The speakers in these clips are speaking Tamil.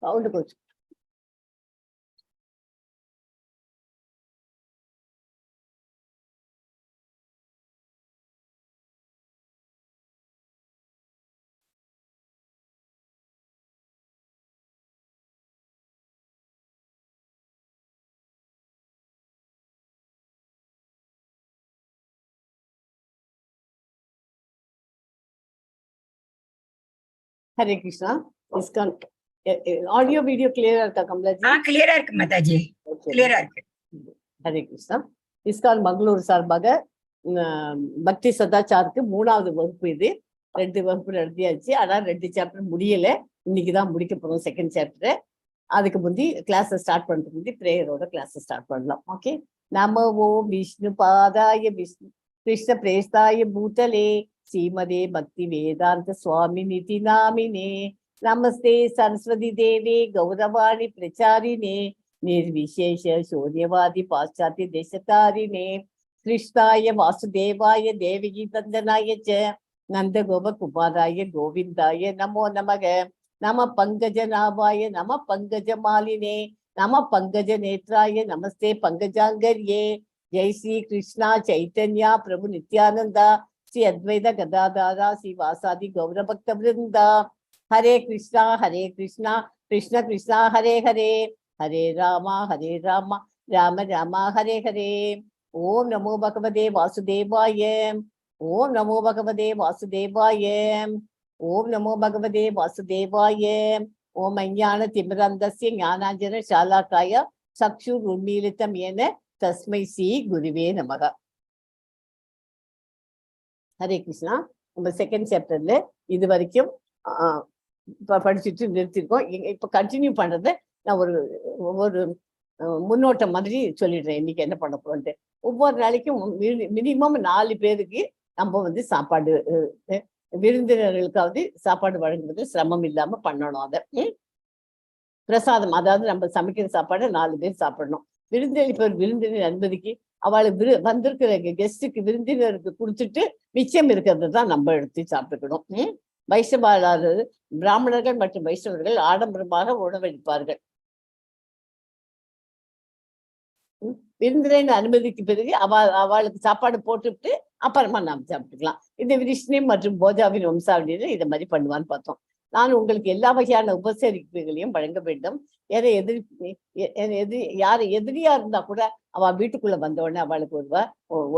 Sound goes. Hare Krishna. Iskcon. Audio video clear irukka Kamalaji? Clear irukku Mataji. Clear irukku. Hare Krishna. Iskcon Mangaluru சார்பாக பக்தி சதாச்சாருக்கு 3வது வகுப்பு இது. 2 வகுப்பு நடத்தியாச்சு. ஆனா 2 சாப்டர் முடியல. இன்னைக்குதான் முடிக்க போறோம் செகண்ட் சாப்டர். அதுக்கு முந்தி கிளாஸ் ஸ்டார்ட் பண்றதுக்கு முந்தி பிரேயரோட கிளாஸ் ஸ்டார்ட் பண்ணலாம். ஓகே. நமோ விஷ்ணு பாதாய விஷ்ணு கிருஷ்ண பிரேஸ்தாய பூதலே ஸ்ரீமதே பக்தி வேதாந்த சுவாமி நிதி நாமினே நமஸ்தே சரஸ்வதி தேவே கௌரவாணி பிரச்சாரினே निर्विशेष शून्यवादी पाश्चात्य देशतारिणे कृष्णाय वासुदेवाय देवकी नंदनाय च नंद गोप कुमाराय गोविंदाय नमो नमः नम पंकजनाभाय नम पंकजमालिने नम पंकज नेत्राय नमस्ते पंकजांगर्ये जय श्री कृष्णा चैतन्य प्रभु नित्यानंदा श्री अद्वैत गदाधारा श्री वासादि गौर भक्त वृंदा हरे कृष्णा कृष्ण कृष्णा हरे हरे हरे राम राम राम हरे हरे ओम नमो भगवते वासुदेवाय ओम नमो भगवते वासुदेवाय ओम नमो भगवते वासुदेवाय ओम अज्ञान तिमिरन्धस्य ज्ञानाञ्जन शालाकाय चक्षुरुन्मीलितं येन तस्मै श्री गुरुवे नमः. हरे कृष्णा. நம்ம செகண்ட் சாப்டர்ல இது வரைக்கும் படிச்சுட்டு நிறுத்திருக்கோம். இப்ப கண்டினியூ பண்றது நான் ஒவ்வொரு முன்னோட்டம் மாதிரி சொல்லிடுறேன். இன்னைக்கு என்ன பண்ண போறோம்ட்டு. ஒவ்வொரு நாளைக்கும் மினிமம் 4 பேருக்கு நம்ம சாப்பாடு விருந்தினர்களுக்காவது சாப்பாடு வழங்குவது சிரமம் இல்லாம பண்ணணும். அதை பிரசாதம், அதாவது நம்ம சமைக்கிற சாப்பாடு 4 பேர் சாப்பிடணும். விருந்தினர் அனுமதிக்கு அவளுக்கு வந்திருக்கிற கெஸ்டுக்கு விருந்தினருக்கு கொடுத்துட்டு மிச்சம் இருக்கிறது தான் நம்ம எடுத்து சாப்பிட்டுக்கணும். வைஷ்ணவாளர் பிராமணர்கள் மற்றும் வைஷ்ணவர்கள் ஆடம்பரமாக உணவளிப்பார்கள். விருந்தினரின் அனுமதிக்கு பிறகு அவளுக்கு சாப்பாடு போட்டுவிட்டு அப்புறமா நாம் சாப்பிட்டுக்கலாம். இந்த விஷ்ணு மற்றும் போஜாவின் வம்சாவளியில இதை மாதிரி பண்ணுவான்னு பார்த்தோம். நான் உங்களுக்கு எல்லா வகையான உபசரிப்புகளையும் வழங்க வேண்டும். யாரு எதிரியா இருந்தா கூட அவ வீட்டுக்குள்ள வந்த உடனே அவளுக்கு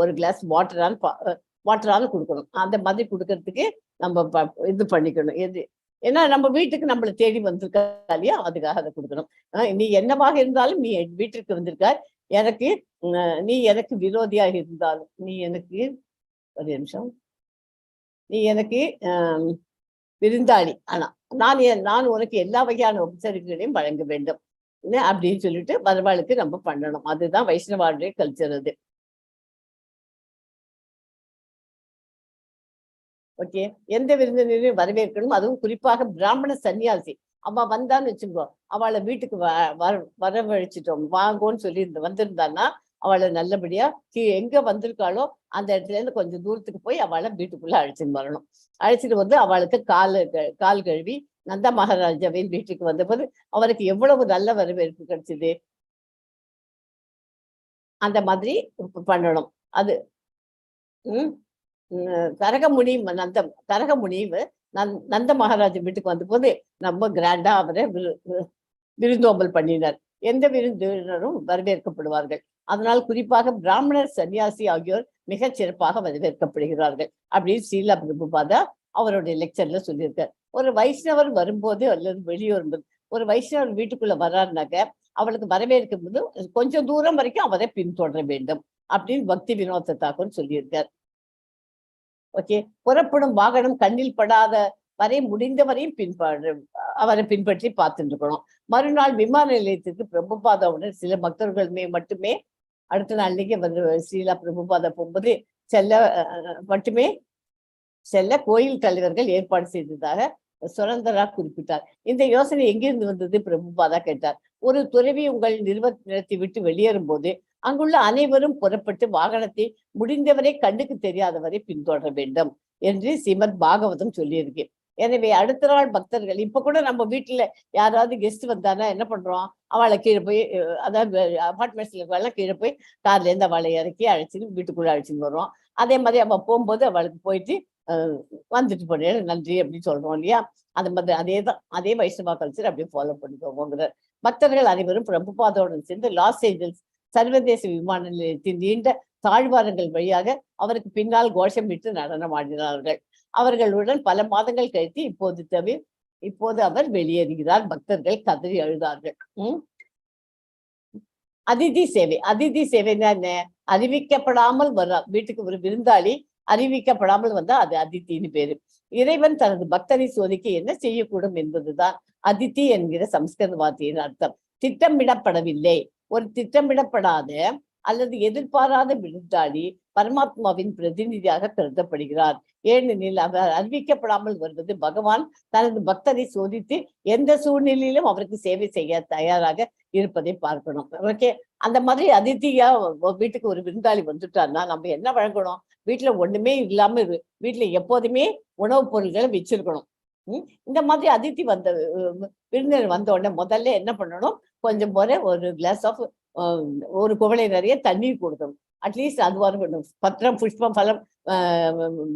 ஒரு கிளாஸ் வாட்டராலும் கொடுக்கணும். அந்த மாதிரி கொடுக்கறதுக்கு நம்ம இது பண்ணிக்கணும். ஏன்னா நம்ம வீட்டுக்கு நம்மளை தேடி வந்திருக்கா இல்லையா, அதுக்காக அதை கொடுக்கணும். நீ என்னவாக இருந்தாலும் நீ வீட்டிற்கு வந்திருக்காய், நீ எனக்கு விரோதியாக இருந்தாலும் நீ எனக்கு ஒரு நிமிஷம் நீ எனக்கு விருந்தாளி, ஆனா நான் உனக்கு எல்லா வகையான உபசரிப்புகளையும் வழங்க வேண்டும் அப்படின்னு சொல்லிட்டு வரவாளுக்கு நம்ம பண்ணணும். அதுதான் வைஷ்ணவாளுடைய கல்ச்சர். அது ஓகே. எந்த விருந்தினரையும் வரவேற்கணும். அதுவும் குறிப்பாக பிராமண சன்னியாசி அவ வந்தான்னு வச்சுக்கோ, அவளை வீட்டுக்கு வரவழைச்சிட்டோம் வாங்கோன்னு சொல்லி வந்திருந்தான்னா அவளை நல்லபடியா எங்க வந்திருக்காளோ அந்த இடத்துல இருந்து கொஞ்சம் தூரத்துக்கு போய் அவளை வீட்டுக்குள்ள அழைச்சிட்டு வரணும். அழைச்சிட்டு வந்து அவளுக்கு கால் கழுவி நந்த மகாராஜாவின் வீட்டுக்கு வந்தபோது அவருக்கு எவ்வளவு நல்ல வரவேற்பு கிடைச்சது. அந்த மாதிரி பண்ணணும். அது கரகமுனி நந்த மகாராஜா வீட்டுக்கு வந்த போது ரொம்ப கிராண்டா அவரை விருந்தோம்பல் பண்ணினார். எந்த விருந்தினரும் வரவேற்கப்படுவார்கள். அதனால் குறிப்பாக பிராமணர் சன்னியாசி ஆகியோர் மிகச் சிறப்பாக வரவேற்கப்படுகிறார்கள் அப்படின்னு ஸ்ரீலா பிரபுபாதா அவருடைய லெக்சர்ல சொல்லியிருக்கார். ஒரு வைஷ்ணவர் வரும்போது அல்லது வெளியே வரும்போது ஒரு வைஷ்ணவர் வீட்டுக்குள்ள வர்றாருனாக்க அவளுக்கு வரவேற்கும் போது கொஞ்சம் தூரம் வரைக்கும் அவரை பின்தொடர வேண்டும் அப்படின்னு பக்தி வினோத தாக்கூர் சொல்லியிருக்கார். ஓகே. புறப்படும் வாகனம் கண்ணில் படாத வரை முடிந்தவரையும் அவரை பின்பற்றி பார்த்துட்டு இருக்கணும். மறுநாள் விமான நிலையத்திற்கு பிரபுபாதாவுடன் சில பக்தர்கள் மட்டுமே அடுத்த நாளைக்கு ஸ்ரீலா பிரபுபாதா போகும்போது செல்ல கோயில் தலைவர்கள் ஏற்பாடு செய்ததாக சுரந்தரா குறிப்பிட்டார். இந்த யோசனை எங்கிருந்து வந்தது பிரபுபாதா கேட்டார். ஒரு துறவி உங்கள் நிறுவனத்தை விட்டு வெளியேறும் போது அங்குள்ள அனைவரும் புறப்பட்டு வாகனத்தை முடிந்தவரை கண்ணுக்கு தெரியாதவரை பின்தொடர வேண்டும் என்று ஸ்ரீமத் பாகவதம் சொல்லியிருக்கு. எனவே அடுத்த நாள் பக்தர்கள் இப்ப கூட நம்ம வீட்டுல யாராவது கெஸ்ட் வந்தானா என்ன பண்றோம், அவளை கீழே போய் அதாவது அபார்ட்மெண்ட்ஸ்ல இருக்கவெல்லாம் கீழே போய் கார்ல இருந்து அவளை இறக்கி அழைச்சின்னு வீட்டுக்குள்ள அழைச்சின்னு வர்றோம். அதே மாதிரி அவ போகும்போது அவளுக்கு போயிட்டு வந்துட்டு போனேன் நன்றி அப்படின்னு சொல்றோம் இல்லையா. அந்த மாதிரி அதே வைஷ்ணவா கல்ச்சர் அப்படியே ஃபாலோ பண்ணிக்கோங்கிற. பக்தர்கள் அனைவரும் பிரபுபாதோடு சேர்ந்து லாஸ் ஏஞ்சல்ஸ் சர்வதேச விமான நிலையத்தின் நீண்ட தாழ்வாரங்கள் வழியாக அவருக்கு பின்னால் கோஷமிட்டு நடனம் ஆடினார்கள். அவர்களுடன் பல மாதங்கள் கழித்து இப்போது அவர் வெளியேறுகிறார். பக்தர்கள் கதறி அழுதார்கள். அதிதி சேவைன்னா என்ன? அறிவிக்கப்படாமல் வர்றா வீட்டுக்கு ஒரு விருந்தாளி அறிவிக்கப்படாமல் வந்தா அது அதித்தின்னு பேரு. இறைவன் தனது பக்தரை சோதிக்க என்ன செய்யக்கூடும் என்பதுதான் அதித்தி என்கிற சம்ஸ்கிருத வார்த்தையின் அர்த்தம். திட்டமிடப்படவில்லை, ஒரு திட்டமிடப்படாத அல்லது எதிர்பாராத விருந்தாளி பரமாத்மாவின் பிரதிநிதியாக கருதப்படுகிறார். ஏனெனில் அவர் அறிவிக்கப்படாமல் வருவது பகவான் தனது பக்தரை சோதித்து எந்த சூழ்நிலையிலும் அவருக்கு சேவை செய்ய தயாராக இருப்பதை பார்க்கணும். ஓகே, அந்த மாதிரி அதித்தியா வீட்டுக்கு ஒரு விருந்தாளி வந்துட்டார்னா நம்ம என்ன வழங்கணும்? வீட்டுல ஒண்ணுமே இல்லாம வீட்டுல எப்போதுமே உணவுப் பொருட்களை வச்சிருக்கணும். இந்த மாதிரி அதித்தி விருந்தினர் வந்த உடனே முதல்ல என்ன பண்ணணும், கொஞ்சம் போல ஒரு கிளாஸ் ஆஃப் ஒரு குவளை நிறைய தண்ணீர் கொடுக்கணும். அட்லீஸ்ட் அதுவாக பத்திரம் புஷ்பம் பலம்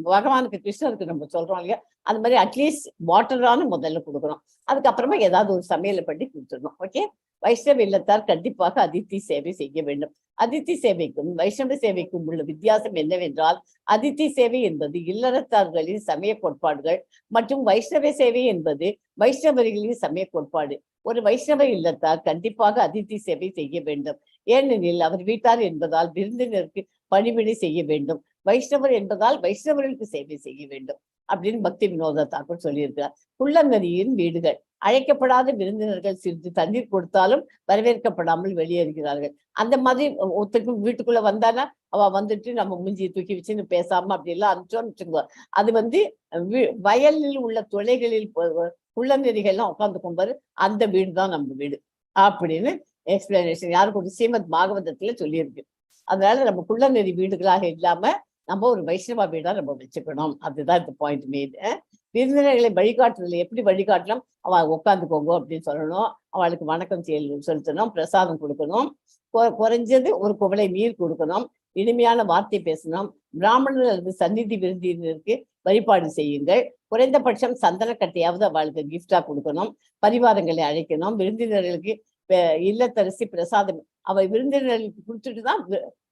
பகவானுக்கு கிருஷ்ணருக்கு நம்ம சொல்றோம் இல்லையா, அந்த மாதிரி அட்லீஸ்ட் வாட்டரான முதல்ல கொடுக்கணும். அதுக்கப்புறமா ஏதாவது ஒரு சமையலை பண்ணி கொடுத்துடணும். ஓகே, வைஷ்ணவ இல்லத்தார் கண்டிப்பாக அதித்தி சேவை செய்ய வேண்டும். அதித்தி சேவைக்கும் வைஷ்ணவ சேவைக்கும் உள்ள வித்தியாசம் என்னவென்றால், அதித்தி சேவை என்பது இல்லறத்தார்களின் சமய கோட்பாடுகள் மற்றும் வைஷ்ணவ சேவை என்பது வைஷ்ணவர்களின் சமய கோட்பாடு. ஒரு வைஷ்ணவ இல்லத்தார் கண்டிப்பாக அதித்தி சேவை செய்ய வேண்டும். ஏனெனில் அவர் வீட்டார் என்பதால் விருந்தினருக்கு பணிவிடை செய்ய வேண்டும். வைஷ்ணவர் என்பதால் வைஷ்ணவர்களுக்கு சேவை செய்ய வேண்டும் அப்படின்னு பக்தி வினோத தாக்கூர் சொல்லியிருக்கிறார். குள்ளநரியின் வீடுகள் அழைக்கப்படாத விருந்தினர்கள் சிறிது தண்ணீர் கொடுத்தாலும் வரவேற்கப்படாமல் வெளியேறுகிறார்கள். அந்த மாதிரி ஒருத்தருக்கு வீட்டுக்குள்ள வந்தானா அவ வந்துட்டு நம்ம மூஞ்சியை தூக்கி வச்சுன்னு பேசாம அப்படி எல்லாம் அனுப்பிச்சோன்னு வச்சுக்குவா. அது வயலில் உள்ள துளைகளில் குள்ளநெறிகள்லாம் உட்காந்துக்கும் பாரு, அந்த வீடு தான் நம்ம வீடு அப்படின்னு எக்ஸ்பிளனேஷன் யாருக்கு ஒரு ஸ்ரீமத் பாகவதத்துல சொல்லியிருக்கு. அதனால நம்ம குள்ளநெறி வீடுகளாக இல்லாம நம்ம ஒரு வைஷ்ணவா வீடா நம்ம வச்சுக்கணும். அதுதான் இந்த பாயிண்ட் மீது. விருந்தினர்களை வழிகாட்டுறதுல எப்படி வழிகாட்டலாம்? அவ உட்காந்துக்கோங்க அப்படின்னு சொல்லணும், அவளுக்கு வணக்கம் செலுத்தணும், பிரசாதம் கொடுக்கணும், குறைஞ்சது ஒரு குவளை நீர் கொடுக்கணும், இனிமையான வார்த்தை பேசணும், பிராமணர் அல்லது சந்நிதி விருந்தினருக்கு வழிபாடு செய்யுங்கள், குறைந்தபட்சம் சந்தனக்கட்டையாவது அவளுக்கு கிஃப்டா கொடுக்கணும், பரிவாரங்களை அழைக்கணும், விருந்தினர்களுக்கு இல்லத்தரசி பிரசாதம் விருந்தினர்களுக்கு கொடுத்துட்டு தான்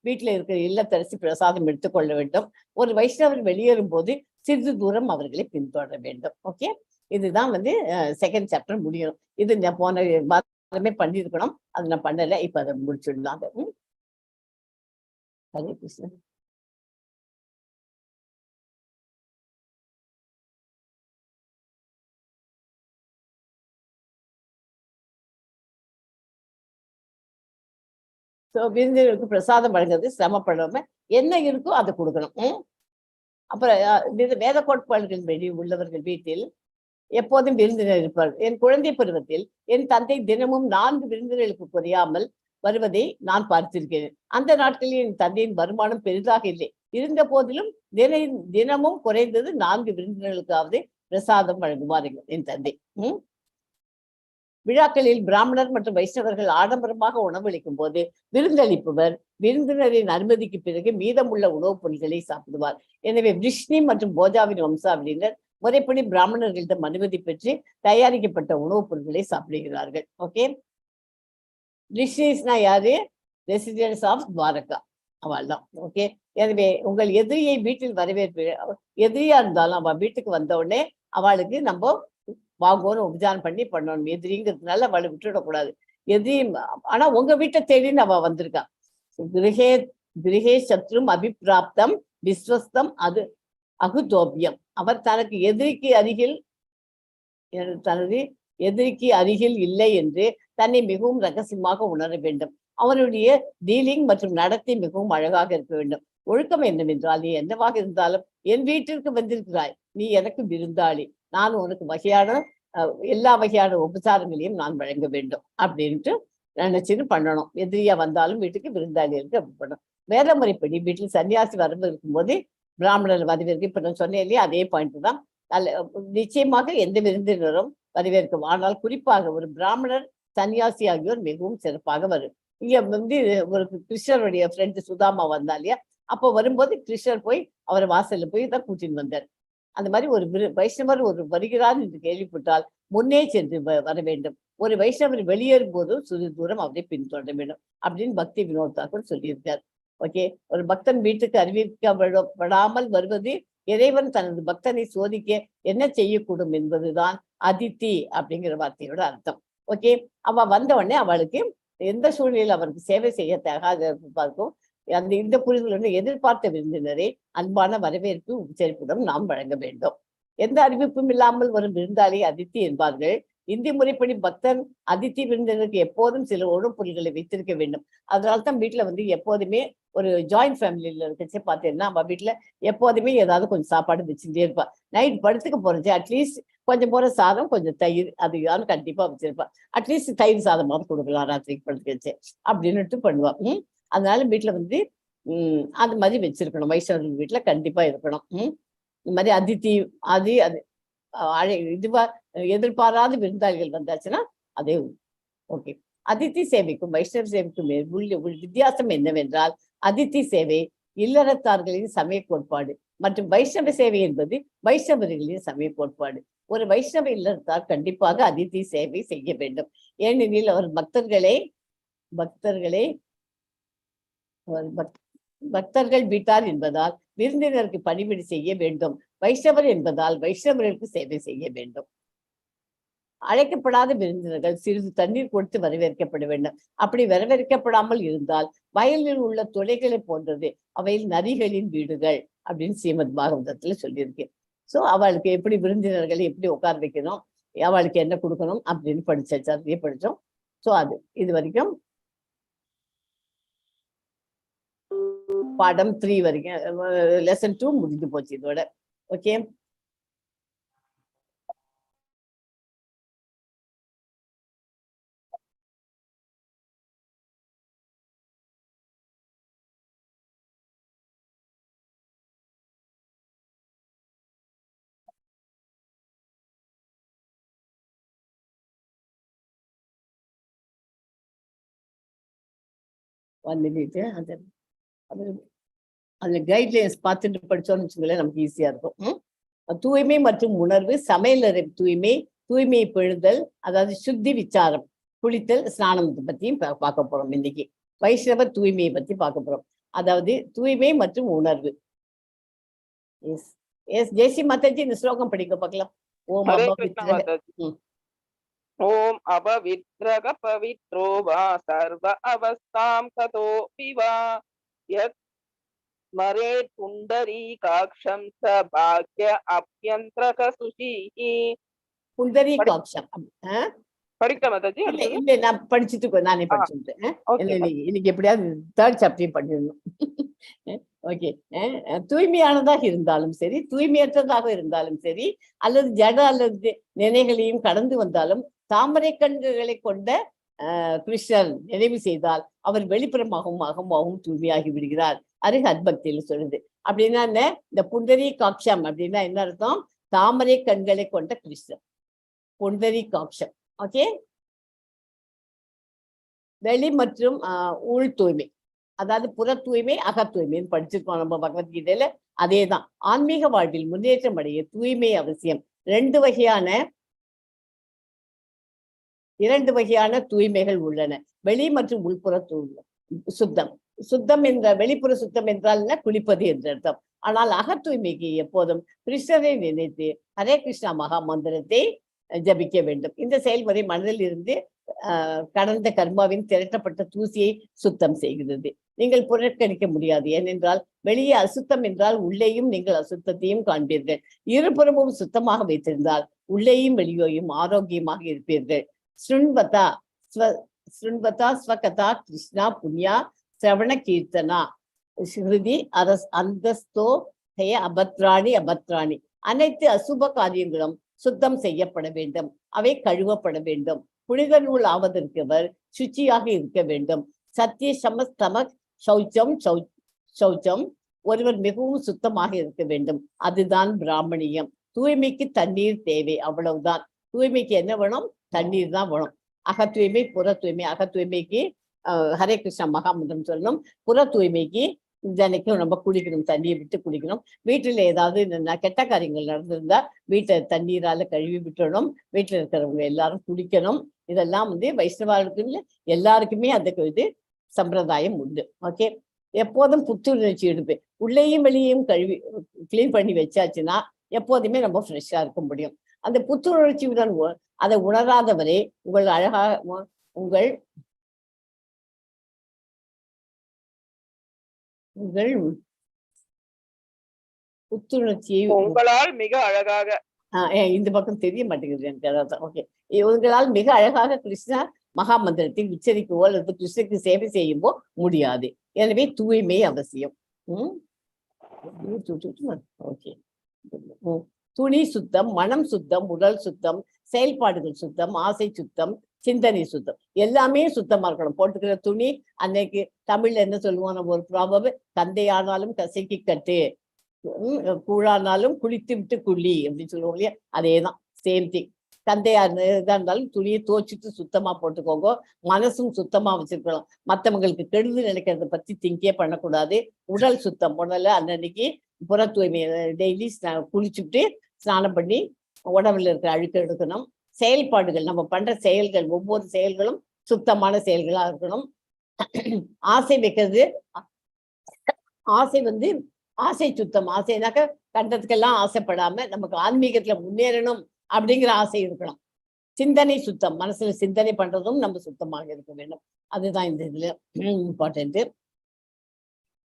வீட்டுல இருக்கிற இல்லத்தரசி பிரசாதம் எடுத்துக்கொள்ள வேண்டும். ஒரு வைஷ்ணவர் வெளியேறும் போது சிறிது தூரம் அவர்களை பின்தொடர வேண்டும். ஓகே, இதுதான் செகண்ட் சாப்டர் முடியும். இது நான் போன வாரமே பண்ணிருக்கணும், அது நான் பண்ணல, இப்ப அதை முடிச்சுடலாம். ஹரே கிருஷ்ணன். விருந்தினருக்கு பிரசாதம் வழங்குறது சிரமப்படாம என்ன இருக்கோ அதை கொடுக்கணும். அப்புறம் வேத கோட்பாடுகள் வெளி உள்ளவர்கள் வீட்டில் எப்போதும் விருந்தினர் இருப்பார். என் குழந்தை பருவத்தில் என் தந்தை தினமும் 4 விருந்தினர்களுக்கு குறையாமல் வருவதை நான் பார்த்திருக்கிறேன். அந்த நாட்களில் என் தந்தையின் வருமானம் பெரிதாக இல்லை. இருந்த போதிலும் தினமும் குறைந்தது 4 விருந்தினர்களுக்காவது பிரசாதம் வழங்குவார்கள் என் தந்தை. விழாக்களில் பிராமணர் மற்றும் வைஷ்ணவர்கள் ஆடம்பரமாக உணவளிக்கும் போது விருந்தளிப்பவர் விருந்தினரின் அனுமதிக்கு பிறகு மீதமுள்ள உணவுப் பொருட்களை சாப்பிடுவார். எனவே விஷ்ணு மற்றும் போஜாவின் வம்சாவளியினர் முறைப்படி பிராமணர்களிடம் அனுமதி பெற்று தயாரிக்கப்பட்ட உணவுப் பொருட்களை சாப்பிடுகிறார்கள். ஓகே, ரிஷிஸ்னா யாரு? ரெசிடென்ட்ஸ் ஆஃப் துவாரகா, அவள் தான். ஓகே, எனவே உங்கள் எதிரியை வீட்டில் வரவேற்பு. எதிரியா இருந்தாலும் அவ வீட்டுக்கு வந்த உடனே அவளுக்கு நம்ம வாங்கோன்னு உபச்சாரம் பண்ணணும். எதிரிங்கிறதுனால அவளை விட்டுடக்கூடாது. எதிரி ஆனா உங்க வீட்டை தேடின்னு அவ வந்திருக்கா. கிரகே சத்ரும் அபிப்பிராப்தம் விஸ்வஸ்தம் அது அகுதோபியம். அவர் தனக்கு எதிரிக்கு அருகில் இல்லை என்று தன்னை மிகவும் ரகசியமாக உணர வேண்டும். அவருடைய டீலிங் மற்றும் நடத்தை மிகவும் அழகாக இருக்க வேண்டும். ஒழுக்கம் என்னவென்றால், நீ என்னவாக இருந்தாலும் என் வீட்டிற்கு வந்திருக்கிறாய், நீ எனக்கு விருந்தாளி, நான் உனக்கு எல்லா வகையான உபசாரங்களையும் நான் வழங்க வேண்டும் அப்படின்ட்டு நினைச்சுன்னு பண்ணணும். எதிரியா வந்தாலும் வீட்டுக்கு விருந்தாளி இருக்கு அப்படி பண்ணணும். வேத முறைப்படி வீட்டில் சன்னியாசி வரவு இருக்கும் போது பிராமணர் வரவேற்கு இப்ப நான் சொன்னேன் இல்லையா, அதே பாயிண்ட் தான். நிச்சயமாக எந்த விருந்தினரும் வரவேற்கும். ஆனால் குறிப்பாக ஒரு பிராமணர், சன்னியாசி ஆகியோர் மிகவும் சிறப்பாக வரும். இங்க வந்து ஒரு கிருஷ்ணருடைய ஃப்ரெண்டு சுதாமா வந்தா இல்லையா, அப்போ வரும்போது கிருஷ்ணர் போய் அவர் வாசல்ல போய் தான் கூட்டின்னு வந்தார். அந்த மாதிரி ஒரு வைஷ்ணவர் ஒரு வருகிறார் என்று கேள்விப்பட்டால் முன்னே சென்று வர வேண்டும். ஒரு வைஷ்ணவர் வெளியேறும் போதும் சிறிது தூரம் அவரை பின்தொடர வேண்டும் அப்படின்னு பக்தி வினோத் தாக்கூர் சொல்லியிருக்கார். ஓகே, ஒரு பக்தன் வீட்டுக்கு அறிவிக்கப்படாமல் வருவது இறைவன் தனது பக்தனை சோதிக்க என்ன செய்யக்கூடும் என்பதுதான் அதித்தி அப்படிங்கிற வார்த்தையோட அர்த்தம். ஓகே, அவ வந்த உடனே அவளுக்கு எந்த சூழ்நிலையில் அவருக்கு சேவை செய்ய தகாத பார்க்கும் அந்த இந்த புரிதலுடன் எதிர்பார்த்த விருந்தினரை அன்பான வரவேற்பு உச்சரிப்புடன் நாம் வழங்க வேண்டும். எந்த அறிவிப்பும் இல்லாமல் வரும் விருந்தாளி அதித்தி என்பார்கள். இந்தி முறைப்படி பக்தன் அதித்தி விருந்தினருக்கு எப்போதும் சில உணவுப்பொருள்களை வைத்திருக்க வேண்டும். அதனால்தான் வீட்டுல வந்து எப்போதுமே ஒரு ஜாயிண்ட் ஃபேமிலியில இருக்கச்சு பார்த்தீங்கன்னா நம்ம வீட்டுல எப்போதுமே ஏதாவது கொஞ்சம் சாப்பாடு வச்சுட்டே இருப்பா. நைட் படுத்துக்க போறச்சு அட்லீஸ்ட் கொஞ்சம் போற சாதம், கொஞ்சம் தயிர், அது யாரும் கண்டிப்பா வச்சிருப்பா. அட்லீஸ்ட் தயிர் சாதமாவது கொடுக்கலாம் ராத்திரிக்கு படுத்துக்க வச்சு அப்படின்னுட்டு பண்ணுவா. அதனால வீட்டுல வந்து அந்த மாதிரி வச்சிருக்கணும். வைஷ்ணவர்கள் வீட்டுல கண்டிப்பா இருக்கணும். இந்த மாதிரி அதித்தி அது இதுவா எதிர்பாராத விருந்தாளிகள் வந்தாச்சுன்னா அதே ஓகே. அதித்தி சேவைக்கும் வைஷ்ணவ சேவைக்கும் உள்ள வித்தியாசம் என்னவென்றால், அதித்தி சேவை இல்லறத்தார்களின் சமய கோட்பாடு மற்றும் வைஷ்ணவ சேவை என்பது வைஷ்ணவர்களின் சமய கோட்பாடு. ஒரு வைஷ்ணவ இல்லறத்தார் கண்டிப்பாக அதித்தி சேவை செய்ய வேண்டும். ஏனெனில் அவர் பக்தர்கள் வீட்டார் என்பதால் விருந்தினருக்கு பணிவிடை செய்ய வேண்டும். வைஷ்ணவர் என்பதால் வைஷ்ணவர்களுக்கு சேவை செய்ய வேண்டும். அழைக்கப்படாத விருந்தினர்கள் சிறிது தண்ணீர் கொடுத்து வரவேற்கப்பட வேண்டும். அப்படி வரவேற்கப்படாமல் இருந்தால் வயலில் உள்ள துளைகளை போன்றது, அவையில் நரிகளின் வீடுகள் அப்படின்னு ஸ்ரீமத் பாகவதத்துல சொல்லியிருக்கேன். சோ அவளுக்கு எப்படி விருந்தினர்களை எப்படி உட்கார வைக்கணும், அவளுக்கு என்ன கொடுக்கணும் அப்படின்னு படிச்சோம். சோ அது இது வரைக்கும் பாடம் 3 வரைக்கும், லெசன் 2 முடிஞ்சு போச்சு இதோட. ஓகே, அந்த கைட்லைன்ஸ் பார்த்துட்டு படிச்சோம்னு வச்சுங்களேன், நமக்கு ஈஸியா இருக்கும். தூய்மை மற்றும் உணர்வு, சமையலறை தூய்மை, தூய்மை பெழுதல், அதாவது சுத்தி விசாரம், குளித்தல், ஸ்நானம் பத்தியும் பார்க்க போறோம் இன்னைக்கு. வைஷ்ணவ தூய்மையை பத்தி பார்க்க போறோம். அதாவது தூய்மை மற்றும் உணர்வு. ஜெய்ஸ்ரீ மாதாஜி இந்த ஸ்லோகம் படிக்க பார்க்கலாம். ஓம் அபவித்ரக பவித்ரோ வா சர்வ அவஸ்தாம் ததோ விவா யத் மரே புண்டரீகாக்ஷம் ச பாக்ய அப்யந்திரக சுஷீஹி. புண்டரீகாக்ஷம் படிக்க மாதாஜி? இல்ல நான் படிச்சுட்டு நானே படிச்சுட்டேன். இன்னைக்கு எப்படியாவது 3rd சாப்டர் பண்ணிடணும். ஓகே, தூய்மையானதாக இருந்தாலும் சரி, தூய்மையற்றதாக இருந்தாலும் சரி, அல்லது ஜட அல்லது நினைகளையும் கடந்து வந்தாலும் தாமரை கண்களை கொண்ட கிருஷ்ணர் நினைவு செய்தால் அவர் வெளிப்புறமாகவும் அகமாகவும் தூய்மையாகி விடுகிறார். அருகத்பக்தியில சொல்லுது. அப்படின்னா என்ன, இந்த புண்டரி காட்சம் அப்படின்னா என்ன அர்த்தம்? தாமரை கண்களை கொண்ட கிருஷ்ணர், புண்டரி காட்சம். ஓகே, வெளி மற்றும் உள் தூய்மை, அதாவது புற தூய்மை, அக தூய்மைன்னு படிச்சிருக்கோம் நம்ம பகவத்கீதையில. அதேதான் ஆன்மீக வாழ்வில் முன்னேற்றம் அடைய தூய்மை அவசியம். இரண்டு வகையான தூய்மைகள் உள்ளன. வெளி மற்றும் உள்புற சுத்தம். சுத்தம் என்ற வெளிப்புற சுத்தம் என்றால் குளிப்பது என்ற அர்த்தம். ஆனால் அக தூய்மைக்கு எப்போதும் கிருஷ்ணரை நினைத்து ஹரே கிருஷ்ணா மகா மந்திரத்தை ஜபிக்க வேண்டும். இந்த செயல்முறை மனதில் இருந்து கடந்த கர்மாவின் திரட்டப்பட்ட தூசியை சுத்தம் செய்கிறது. நீங்கள் புறக்கணிக்க முடியாது. ஏனென்றால் வெளியே அசுத்தம் என்றால் உள்ளேயும் நீங்கள் அசுத்தத்தையும் காண்பீர்கள். இருபுறமும் சுத்தமாக வைத்திருந்தால் உள்ளேயும் வெளியேயும் ஆரோக்கியமாக இருப்பீர்கள். ஸ்ருண்வதா ஸ்வகதா கிருஷ்ணா புண்ணியா சிரவண கீர்த்தனா ஸ்ருதி அந்தஸ்தோ ஹய அபத்ராணி. அனைத்து அசுப காரியங்களும் சுத்தம் செய்யப்பட வேண்டும். அவை கழுவப்பட வேண்டும். புனித நூல் ஆவதற்கவர் சுச்சியாக இருக்க வேண்டும். சத்திய சமஸ்தம சௌச்சம். ஒருவர் மிகவும் சுத்தமாக இருக்க வேண்டும். அதுதான் பிராமணியம். தூய்மைக்கு தண்ணீர் தேவை, அவ்வளவுதான். தூய்மைக்கு என்ன வேணும்? தண்ணீர் தான் வேணும். அக தூய்மை, புற தூய்மை. அக தூய்மைக்கு ஹரே கிருஷ்ணா மகாமந்திரம் சொல்லணும். புற தூய்மைக்கு தினைக்கும் நம்ம குடிக்கணும், தண்ணியை விட்டு குடிக்கணும். வீட்டுல ஏதாவது கெட்ட காரியங்கள் நடந்திருந்தா வீட்டை தண்ணீரால கழுவி விட்டுறணும். வீட்டுல இருக்கிறவங்க எல்லாரும் குடிக்கணும். இதெல்லாம் வைஷ்ணவாளுக்குன்னு எல்லாருக்குமே அதுக்கு சம்பிரதாயம் உண்டு. ஓகே, எப்போதும் புத்துணர்ச்சி எடுப்பேன். உள்ளேயும் வெளியையும் கழுவி கிளீன் பண்ணி வச்சாச்சுன்னா எப்போதுமே நம்ம ஃப்ரெஷ்ஷா இருக்க முடியும். அந்த புத்துணர்ச்சியுடன் அதை உணராதவரை உங்கள் உங்கள் புத்துணர்ச்சியை உங்களால் மிக அழகாக இந்த பக்கம் தெரிய மாட்டேங்குது எனக்கு. அதான் ஓகே, இவங்களால் மிக அழகாக கிருஷ்ண மகாமந்திரத்தை உச்சரிக்கவோ அல்லது கிருஷ்ணருக்கு சேவை செய்யவோ முடியாது. எனவே தூய்மை அவசியம். ஓகே, துணி சுத்தம், மனம் சுத்தம், உடல் சுத்தம், செயல்பாடுகள் சுத்தம், ஆசை சுத்தம், சிந்தனை சுத்தம், எல்லாமே சுத்தமா இருக்கணும். போட்டுக்கிற துணி அன்னைக்கு தமிழ்ல என்ன சொல்லுவோம், நம்ம ஒரு ப்ராபம், கந்தையானாலும் கசைக்கு கட்டு, கூழானாலும் குளித்து விட்டு குழி அப்படின்னு சொல்லுவோம் இல்லையா, அதேதான் சேம் திங். கந்தையா இதா இருந்தாலும் துணியை துவச்சிட்டு சுத்தமா போட்டுக்கோங்க. மனசும் சுத்தமா வச்சிருக்கலாம். மற்றவங்களுக்கு கெடுதல் நினைக்கிறத பத்தி திங்கே பண்ணக்கூடாது. உடல் சுத்தம், உடல அன்னன்னைக்கு புற தூய்மை, டெய்லி குளிச்சுட்டு ஸ்நானம் பண்ணி உடம்புல இருக்கிற அழுக்க எடுக்கணும். செயல்பாடுகள், நம்ம பண்ற செயல்கள், ஒவ்வொரு செயல்களும் சுத்தமான செயல்களா இருக்கணும். ஆசை வைக்கிறது, ஆசை ஆசை சுத்தம். ஆசைனாக்க கண்டத்துக்கெல்லாம் ஆசைப்படாம நமக்கு ஆன்மீகத்துல முன்னேறணும் அப்படிங்கிற ஆசை இருக்கணும். சிந்தனை சுத்தம், மனசுல சிந்தனை பண்றதும் நம்ம சுத்தமாக இருக்க வேண்டும். அதுதான் இந்த இதுல இம்பார்ட்டன்ட்.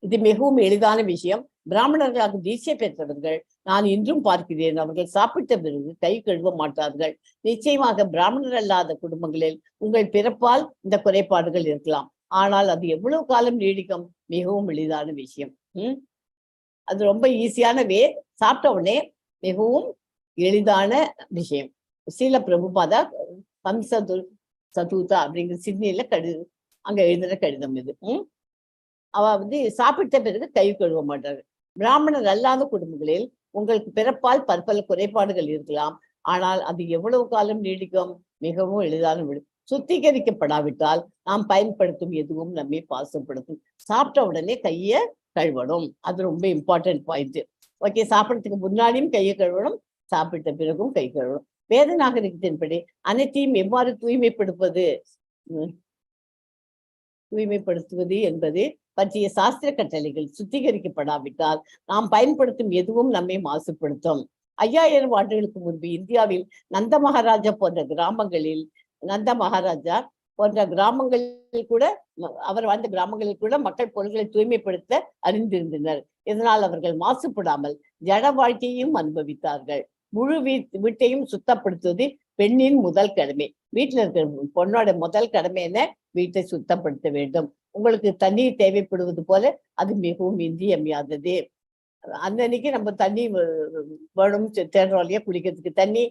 இது மிகவும் எளிதான விஷயம். பிராமணர்களாக தீட்சை பெற்றவர்கள் நான் இன்றும் பார்க்கிறேன், அவர்கள் சாப்பிட்ட பிறகு கை கழுவ மாட்டார்கள். நிச்சயமாக பிராமணர் அல்லாத குடும்பங்களில் உங்கள் பிறப்பால் இந்த குறைபாடுகள் இருக்கலாம். ஆனால் அது எவ்வளவு காலம் நீடிக்கும்? மிகவும் எளிதான விஷயம். அது ரொம்ப ஈஸியான வே. சாப்பிட்ட உடனே மிகவும் எளிதான விஷயம். ஸ்ரீல பிரபுபாதா சதூதா அப்படிங்கிற சிட்னியில அங்க எழுதுற கடிதம் இது. அவ சாப்பிட்ட பிறகு கை கழுவ மாட்டாரு. பிராமணர் அல்லாத குடும்பங்களில் உங்களுக்கு பிறப்பால் பற்பல குறைபாடுகள் இருக்கலாம். ஆனால் அது எவ்வளவு காலம் நீடிக்கும்? மிகவும் எளிதான விடு. சுத்திகரிக்கப்படாவிட்டால் நாம் பயன்படுத்தும் எதுவும் நம்மை பாசப்படுத்தும். சாப்பிட்ட உடனே கையை கழுவணும், அது ரொம்ப இம்பார்ட்டன்ட் பாயிண்ட். ஓகே, சாப்பிடறதுக்கு முன்னாடியும் கையை கழுவணும், சாப்பிட்ட பிறகும் கை கழுவணும். வேத நாகரிகத்தின்படி அனைத்தையும் எவ்வாறு தூய்மைப்படுத்துவது என்பது பற்றிய சாஸ்திர கட்டளைகள் சுத்திகரிக்கப்படாவிட்டால் நாம் பயன்படுத்தும் எதுவும் நம்மை மாசுபடுத்தும். 5000 ஆண்டுகளுக்கு முன்பு இந்தியாவில் நந்த மகாராஜா போன்ற கிராமங்களில் கூட அவர் வாழ்ந்த கிராமங்களில் கூட மக்கள் பொருள்களை தூய்மைப்படுத்த அறிந்திருந்தனர். இதனால் அவர்கள் மாசுபடாமல் ஜட வாழ்க்கையையும் அனுபவித்தார்கள். முழு வீட்டையும் சுத்தப்படுத்துவது பெண்ணின் முதல் கடமை. வீட்டுல இருக்கிற பொண்ணோட முதல் கடமை என்ன? வீட்டை சுத்தப்படுத்த வேண்டும். உங்களுக்கு தண்ணீர் தேவைப்படுவது போல அது மிகவும் இன்றியமையாதது. அன்னைக்கு நம்ம தண்ணி வேணும் தேடுறோம் இல்லையா, குடிக்கிறதுக்கு தண்ணி,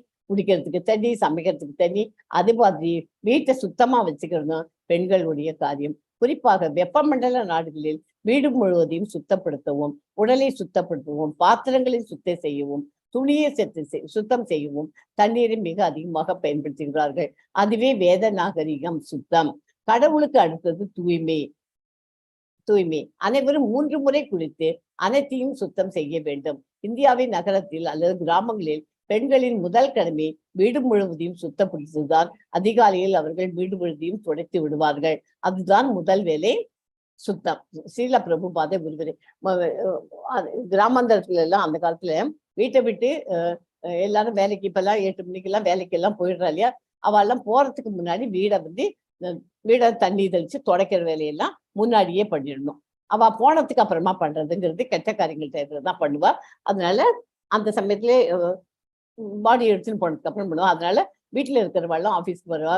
சமைக்கிறதுக்கு தண்ணி. அது மாதிரி வீட்டை சுத்தமா வச்சுக்கிறதும் பெண்களுடைய காரியம். குறிப்பாக வெப்பமண்டல நாடுகளில் வீடு முழுவதையும் சுத்தப்படுத்தவும், உடலை சுத்தப்படுத்தவும், பாத்திரங்களை சுத்தம் செய்யவும், துணியை சுத்தம் செய்யவும் தண்ணீரை மிக அதிகமாக பயன்படுத்துகிறார்கள். அதுவே வேத நாகரிகம், சுத்தம். கடவுளுக்கு அடுத்தது தூய்மை. அனைவரும் 3 முறை குளித்து அனைத்தையும் சுத்தம் செய்ய வேண்டும். இந்தியாவின் நகரத்தில் அல்லது கிராமங்களில் பெண்களின் முதல் கடமை வீடு முழுவதையும் சுத்தப்படுத்துவதுதான். அதிகாலையில் அவர்கள் வீடு முழுவதையும் துடைத்து விடுவார்கள். அதுதான் முதல் வேலை, சுத்தம். ஸ்ரீல பிரபுபாதை விருதுரை கிராமாந்தரத்துல எல்லாம் அந்த காலத்துல வீட்டை விட்டு எல்லாரும் வேலைக்கு, இப்பெல்லாம் 8 மணிக்கெல்லாம் வேலைக்கு எல்லாம் போயிடுறா இல்லையா, அவெல்லாம் போறதுக்கு முன்னாடி வீடை தண்ணி தெளிச்சு துடைக்கிற வேலையெல்லாம் முன்னாடியே பண்ணிடணும். அவ போனதுக்கு அப்புறமா பண்றதுங்கிறது கெட்ட காரியங்கள் தான் பண்ணுவா. அதனால அந்த சமயத்திலே பாடி எடுத்துன்னு போனதுக்கு அப்புறம் பண்ணுவா. அதனால வீட்டுல இருக்கிறவெல்லாம் ஆஃபீஸ்க்கு போறவா,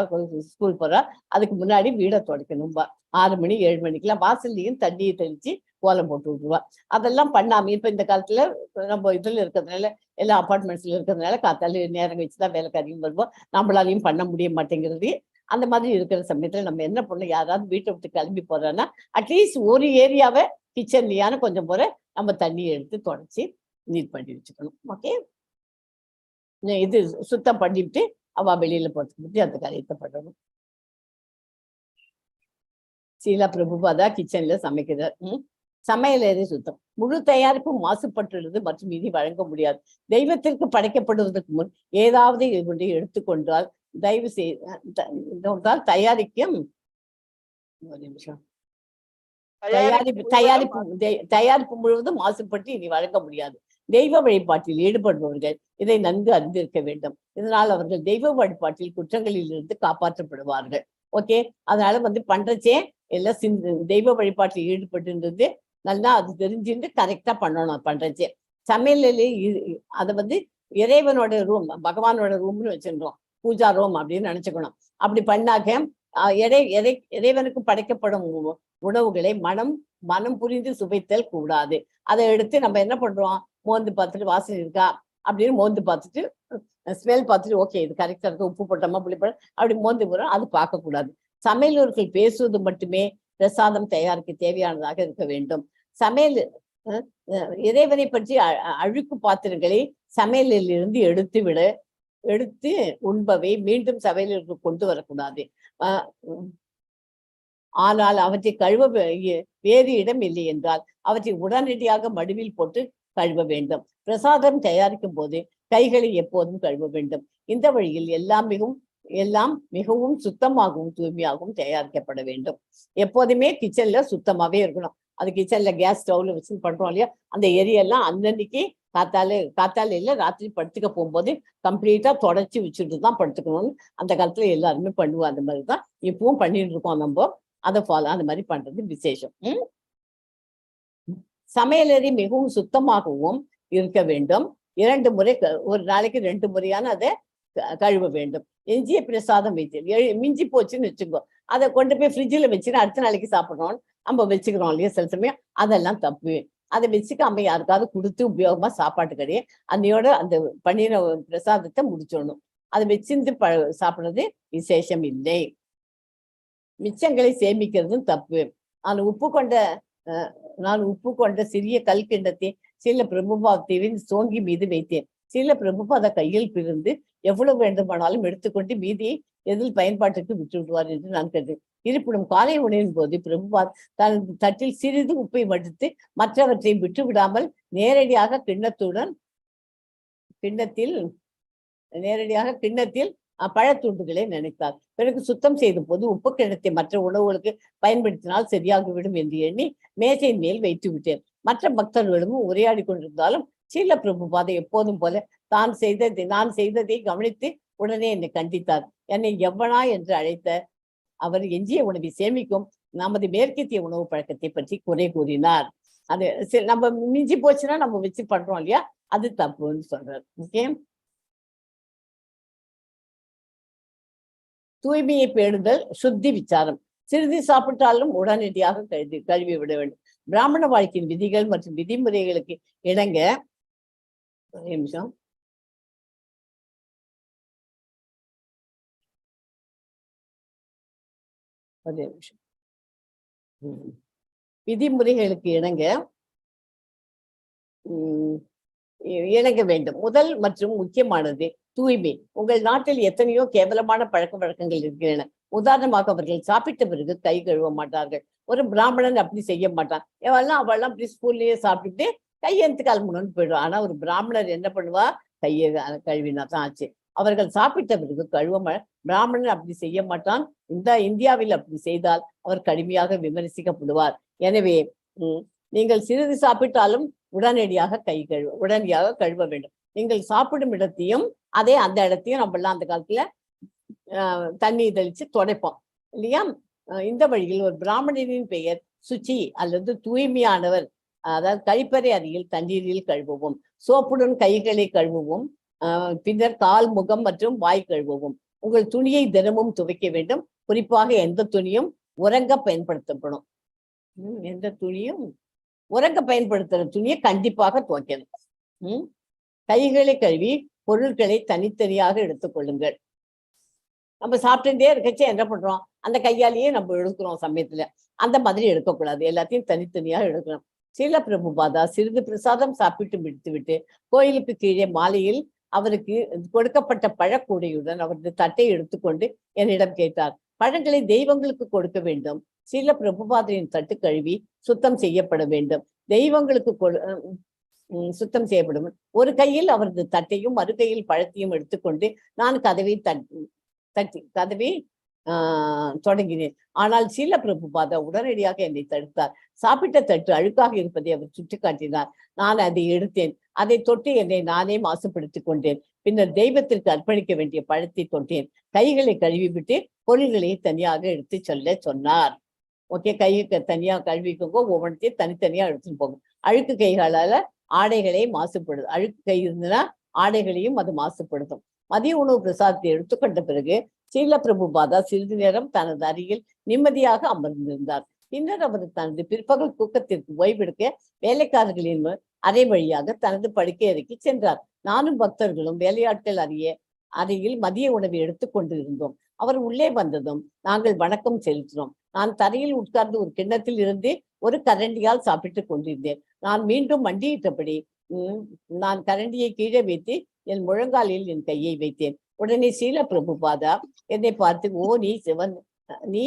ஸ்கூல் போறா, அதுக்கு முன்னாடி வீடை துடைக்கணும். 6 மணி 7 மணிக்கெல்லாம் வாசல்லையும் தண்ணியை தெளிச்சு கோலம் போட்டு விட்டுருவா. அதெல்லாம் பண்ணாம இப்ப இந்த காலத்துல நம்ம இதுல இருக்கிறதுனால, எல்லா அபார்ட்மெண்ட்ஸ்ல இருக்கிறதுனால காத்தால நேரம் வச்சுதான் வேலைக்காரியும் வருவோம். நம்மளாலையும் பண்ண முடிய மாட்டேங்கிறது. அந்த மாதிரி இருக்கிற சமயத்துல நம்ம என்ன பண்ணணும், யாராவது வீட்டை விட்டு கிளம்பி போறோன்னா அட்லீஸ்ட் ஒரு ஏரியாவை கிச்சன்லையான கொஞ்சம் போற நம்ம தண்ணியை எடுத்து தொடச்சி நீட் பண்ணி வச்சுக்கணும். ஓகே. இது சுத்தம் பண்ணிட்டு அவ வெளியில போறதுக்கு பத்தி அந்த காரியத்தை பண்ணணும். சீலா பிரபுபாதா கிச்சன்ல சமைக்கிறார். சமையல் எது சுத்தம். முழு தயாரிப்பும் மாசுபட்டுள்ளது மற்றும் இனி வழங்க முடியாது. தெய்வத்திற்கு படைக்கப்படுவதற்கு முன் ஏதாவது ஒன்றை எடுத்துக்கொண்டால் தயவு செய்தால் தயாரிக்கும் ஒரு நிமிஷம் தயாரிப்பு முழுவதும் மாசுபட்டு இனி வழங்க முடியாது. தெய்வ வழிபாட்டில் ஈடுபடுபவர்கள் இதை நன்கு அறிந்திருக்க வேண்டும். இதனால் அவர்கள் தெய்வ வழிபாட்டில் குற்றங்களில் இருந்து காப்பாற்றப்படுவார்கள். ஓகே, அதனால பண்றச்சே எல்லாம் தெய்வ வழிபாட்டில் ஈடுபட்டு நல்லா அது தெரிஞ்சுட்டு கரெக்டா பண்ணணும். பண்றச்சே சமையலே அதை இறைவனோட ரூம், பகவானோட ரூம்னு வச்சிருந்தோம், பூஜா ரூம் அப்படின்னு நினைச்சுக்கணும். அப்படி பண்ணாக்க இறைவனுக்கு படைக்கப்படும் உணவுகளை மனம் புரிந்து சுவைத்தல் கூடாது. அதை எடுத்து நம்ம என்ன பண்றோம், மோந்து பார்த்துட்டு வாசனை இருக்கா அப்படின்னு மோந்து பார்த்துட்டு ஸ்மெல் பார்த்துட்டு ஓகே இது கரெக்டா இருக்கு, உப்பு போட்டோமா புளி போட அப்படி மோந்து போறோம், அது பார்க்கக்கூடாது. சமையலூர்கள் பேசுவது மட்டுமே பிரசாதம் தயாரிக்க தேவையானதாக இருக்க வேண்டும். சமையல் இறைவனை பற்றி அழுக்கு பாத்திரங்களை சமையலில் இருந்து எடுத்து உண்பவை மீண்டும் சமையலுக்கு கொண்டு வரக்கூடாது. ஆனால் அவற்றை கழுவ வேறு இடம் இல்லை என்றால் அவற்றை உடனடியாக மடுவில் போட்டு கழுவ வேண்டும். பிரசாதம் தயாரிக்கும் போது கைகளை எப்போதும் கழுவ வேண்டும். இந்த வழியில் எல்லாம் மிகவும் சுத்தமாகவும் தூய்மையாகவும் தயாரிக்கப்பட வேண்டும். எப்போதுமே கிச்சன்ல சுத்தமாவே இருக்கணும். அது கிச்சன்ல கேஸ் ஸ்டவ்ல வச்சு பண்றோம் இல்லையா, அந்த ஏரியெல்லாம் அன்னன்னைக்கு காத்தால இல்ல ராத்திரி படுத்துக்க போகும்போது கம்ப்ளீட்டா தொடச்சி வச்சுட்டு தான் படுத்துக்கணும்னு அந்த காலத்துல எல்லாருமே பண்ணுவோம். அந்த மாதிரிதான் இப்பவும் பண்ணிட்டு இருக்கோம். நம்ம அதை ஃபாலோ அந்த மாதிரி பண்றது விசேஷம். சமையலறை மிகவும் சுத்தமாகவும் இருக்க வேண்டும். 2 முறை, ஒரு நாளைக்கு 2 முறையான அதை கழுவ வேண்டும். எஞ்சிய பிரசாதம் மிஞ்சி போச்சுன்னு வச்சுக்கோ, அதை கொண்டு போய் ஃப்ரிட்ஜில் வச்சுன்னு அடுத்த நாளைக்கு சாப்பிடணும்னு நம்ம வச்சுக்கிறோம் இல்லையா சில சமயம், அதெல்லாம் தப்பு. அதை வச்சுக்காம யாருக்காவது கொடுத்து உபயோகமா சாப்பாட்டு கிடையாது அன்னையோட அந்த பண்ணின பிரசாதத்தை முடிச்சிடணும். அதை வச்சிருந்து சாப்பிடுறது விசேஷம் இல்லை. மிச்சங்களை சேமிக்கிறதும் தப்பு. நான் உப்பு கொண்ட சிறிய கல் கிண்ணத்தை சில பிரபுபாதேவின் சோங்கி மீது வைத்தேன். சில பிரபுபாத கையில் பிரிந்து எவ்வளவு வேண்டுமானாலும் எடுத்துக்கொண்டு மீதியை எதில் பயன்பாட்டுக்கு விட்டு விடுவார் என்று நான் கருது. இருப்பினும் காலை உணவின் போது பிரபுபாத் தன் தட்டில் சிறிது உப்பை மடித்து மற்றவற்றை விட்டு விடாமல் நேரடியாக கிண்ணத்தில் பழத்துண்டுகளை நினைத்தார். பிறகு சுத்தம் செய்த போது உப்பு கிண்ணத்தை மற்ற உணவுகளுக்கு பயன்படுத்தினால் சரியாகிவிடும் என்று எண்ணி மேசையின் மேல் வைத்து விட்டேன். மற்ற பக்தர்களும் உரையாடி கொண்டிருந்தாலும் சீல பிரபுபாதை எப்போதும் போல நான் செய்ததை கவனித்து உடனே என்னை கண்டித்தார். என்னை எவ்வனா என்று அழைத்த அவர் எஞ்சிய உணவை சேமிக்கும் நமது மேற்கத்திய உணவு பழக்கத்தை பற்றி குறை கூறினார். அது நம்ம மிஞ்சி போச்சுன்னா நம்ம வச்சு பண்றோம் இல்லையா, அது தப்புன்னு சொல்றார். ஓகே, தூய்மையை பேணுதல் சுத்தி விசாரம். சிறிது சாப்பிட்டாலும் உடனடியாக கழுவி விட வேண்டும். பிராமண வாழ்க்கையின் விதிகள் மற்றும் விதிமுறைகளுக்கு இணங்க விதிமுறைகளுக்கு இணங்க வேண்டும். முதல் மற்றும் முக்கியமானது தூய்மை. உங்கள் நாட்டில் எத்தனையோ கேவலமான பழக்க வழக்கங்கள் இருக்கின்றன. உதாரணமாக அவர்கள் சாப்பிட்ட பிறகு கை கழுவ மாட்டார்கள். ஒரு பிராமணன் அப்படி செய்ய மாட்டான். அவெல்லாம் அப்படி ஸ்கூல்லயே சாப்பிட்டுட்டு கையெழுத்து கிளம்பணும்னு போயிடுவான். ஆனா ஒரு பிராமணர் என்ன பண்ணுவா, கையை கழுவினா தான் ஆச்சு. அவர்கள் சாப்பிட்ட பிறகு பிராமணன் அப்படி செய்ய மாட்டான். இந்தியாவில் அப்படி செய்தால் அவர் கடுமையாக விமர்சிக்கப்படுவார். எனவே நீங்கள் சிறிது சாப்பிட்டாலும் உடனடியாக கழுவ வேண்டும். நீங்கள் சாப்பிடும் இடத்தையும் அந்த இடத்தையும் நம்மளாம் அந்த காலத்துல தண்ணி தெளிச்சு துடைப்போம் இல்லையா. இந்த வழியில் ஒரு பிராமணனின் பெயர் சுச்சி அல்லது தூய்மையானவர். அதாவது கழிப்பறை அருகில் தண்ணீரில் கழுவுவோம். சோப்புடன் கைகளை கழுவுவோம். பின்னர் கால், முகம் மற்றும் வாய் கழுவுவோம். உங்கள் துணியை தினமும் துவைக்க வேண்டும். குறிப்பாக எந்த துணியும் உறங்க பயன்படுத்தப்படும். உறங்க பயன்படுத்துற துணியை கண்டிப்பாக துவைக்கணும். கைகளை கழுவி பொருட்களை தனித்தனியாக எடுத்துக்கொள்ளுங்கள். நம்ம சாப்பிட்டுட்டே இருக்கச்சே என்ன பண்றோம், அந்த கையாலேயே நம்ம எடுக்கிறோம் சமயத்துல. அந்த மாதிரி எடுக்கக்கூடாது, எல்லாத்தையும் தனித்தனியாக எடுக்கணும். சீல பிரபுபாதா சிறிது பிரசாதம் சாப்பிட்டு முடித்துவிட்டு கோயிலுக்கு கீழே மாலையில் அவருக்கு கொடுக்கப்பட்ட பழக்கூடையுடன் அவரது தட்டை எடுத்துக்கொண்டு என்னிடம் கேட்டார். பழங்களை தெய்வங்களுக்கு கொடுக்க வேண்டும். ஸ்ரீல பிரபுபாதரின் தட்டு கழுவி சுத்தம் செய்யப்பட வேண்டும். தெய்வங்களுக்கு சுத்தம் செய்யப்படும். ஒரு கையில் அவரது தட்டையும் மறு கையில் பழத்தையும் எடுத்துக்கொண்டு நான் கதவை தொடங்கினேன். ஆனால் ஸ்ரீல பிரபுபாதா உடனடியாக என்னை தடுத்தார். சாப்பிட்ட தட்டு அழுக்காக இருப்பதை அவர் சுட்டிக்காட்டினார். நான் அதை எடுத்தேன். அதை தொட்டு என்னை நானே மாசுபடுத்திக் கொண்டேன். பின்னர் தெய்வத்திற்கு அர்ப்பணிக்க வேண்டிய பழத்தை தொட்டேன். கைகளை கழுவிவிட்டு பொருள்களை தனியாக எடுத்து சொல்ல சொன்னார். ஓகே, கையை தனியா கழுவிக்கோங்க, ஒவ்வொன்றையும் தனித்தனியா எடுத்துட்டு போகும். அழுக்கு கைகளால ஆடைகளை மாசுபடுது. அழுக்கு கை இருந்ததுன்னா ஆடைகளையும் அது மாசுபடுத்தும். மதிய உணவு பிரசாதத்தை எடுத்துக்கொண்ட பிறகு ஸ்ரீல பிரபுபாதா சிறிது நேரம் தனது அருகில் நிம்மதியாக அமர்ந்திருந்தார். பின்னர் அவர் தனது பிற்பகல் தூக்கத்திற்கு ஓய்வெடுக்க வேலைக்காரர்களின் அறை வழியாக தனது படுக்கை அறைக்கு சென்றார். நானும் பக்தர்களும் வேலையாட்கள் அறையில் மதிய உணவை எடுத்துக் கொண்டிருந்தோம். அவர் உள்ளே வந்ததும் நாங்கள் வணக்கம் செலுத்தினோம். நான் தரையில் உட்கார்ந்து ஒரு கிண்ணத்தில் இருந்து ஒரு கரண்டியால் சாப்பிட்டுக் கொண்டிருந்தேன். நான் மீண்டும் மண்டியிட்டபடி நான் கரண்டியை கீழே வைத்து என் முழங்காலில் என் கையை வைத்தேன். உடனே ஸ்ரீல பிரபுபாதா என்னை பார்த்து, ஓ நீ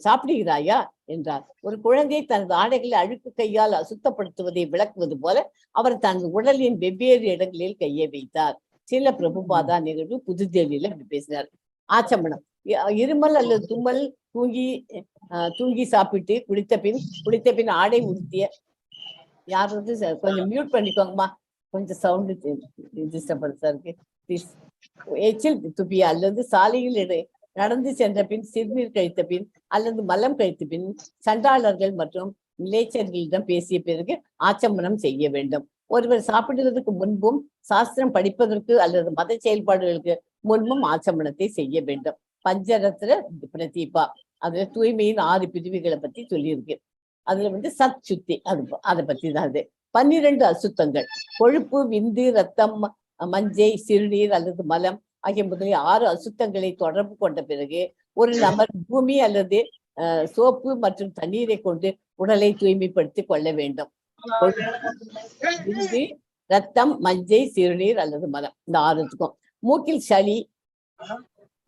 சாப்பிடுகிறாயா என்றார். ஒரு குழந்தை தனது ஆடைகளை அழுக்கு கையால் அசுத்தப்படுத்துவதை விளக்குவது போல அவர் தனது உடலின் வெவ்வேறு இடங்களில் கையை வைத்தார். ஸ்ரீல பிரபுபாதா நிகழ்வு புதுடெல்லியில இப்படி பேசினார். ஆச்சமனம், இருமல் அல்லது தும்மல் தூங்கி சாப்பிட்டு குளித்த பின் ஆடை உடுத்திய யாராவது கொஞ்சம் மியூட் பண்ணிக்கோங்கம்மா, கொஞ்சம் சவுண்டு டிஸ்டர்பன்ஸா இருக்கு ப்ளீஸ். எச்சில் துப்பிய அல்லது சாலையில் நடந்து சென்ற பின் சிறுநீர் கழித்த பின் அல்லது மலம் கழித்த பின் சண்டாளர்கள் மற்றும் நிலைச்சர்களிடம் பேசிய பிறகு ஆச்சமனம் செய்ய வேண்டும். ஒருவர் சாப்பிடுவதற்கு முன்பும் சாஸ்திரம் படிப்பதற்கு அல்லது மத செயல்பாடுகளுக்கு முன்பும் ஆச்சமனத்தை செய்ய வேண்டும். பஞ்சரத்ன பிரதீபா அதுல தூய்மையின் 6 பிரிவுகளை பத்தி சொல்லியிருக்கு. அதுல சத் சுத்தி அதை பத்தி தான் அது. 12 அசுத்தங்கள், கொழுப்பு, விந்து, ரத்தம், மஞ்சை, சிறுநீர் அல்லது மலம் ஆகிய முதலிய 6 அசுத்தங்களை தொடர்பு கொண்ட பிறகு ஒரு நபர் பூமி அல்லது சோப்பு மற்றும் தண்ணீரை கொண்டு உடலை தூய்மைப்படுத்தி கொள்ள வேண்டும். விந்து, ரத்தம், மஞ்சை, சிறுநீர் அல்லது மலம், இந்த 6த்துக்கும்.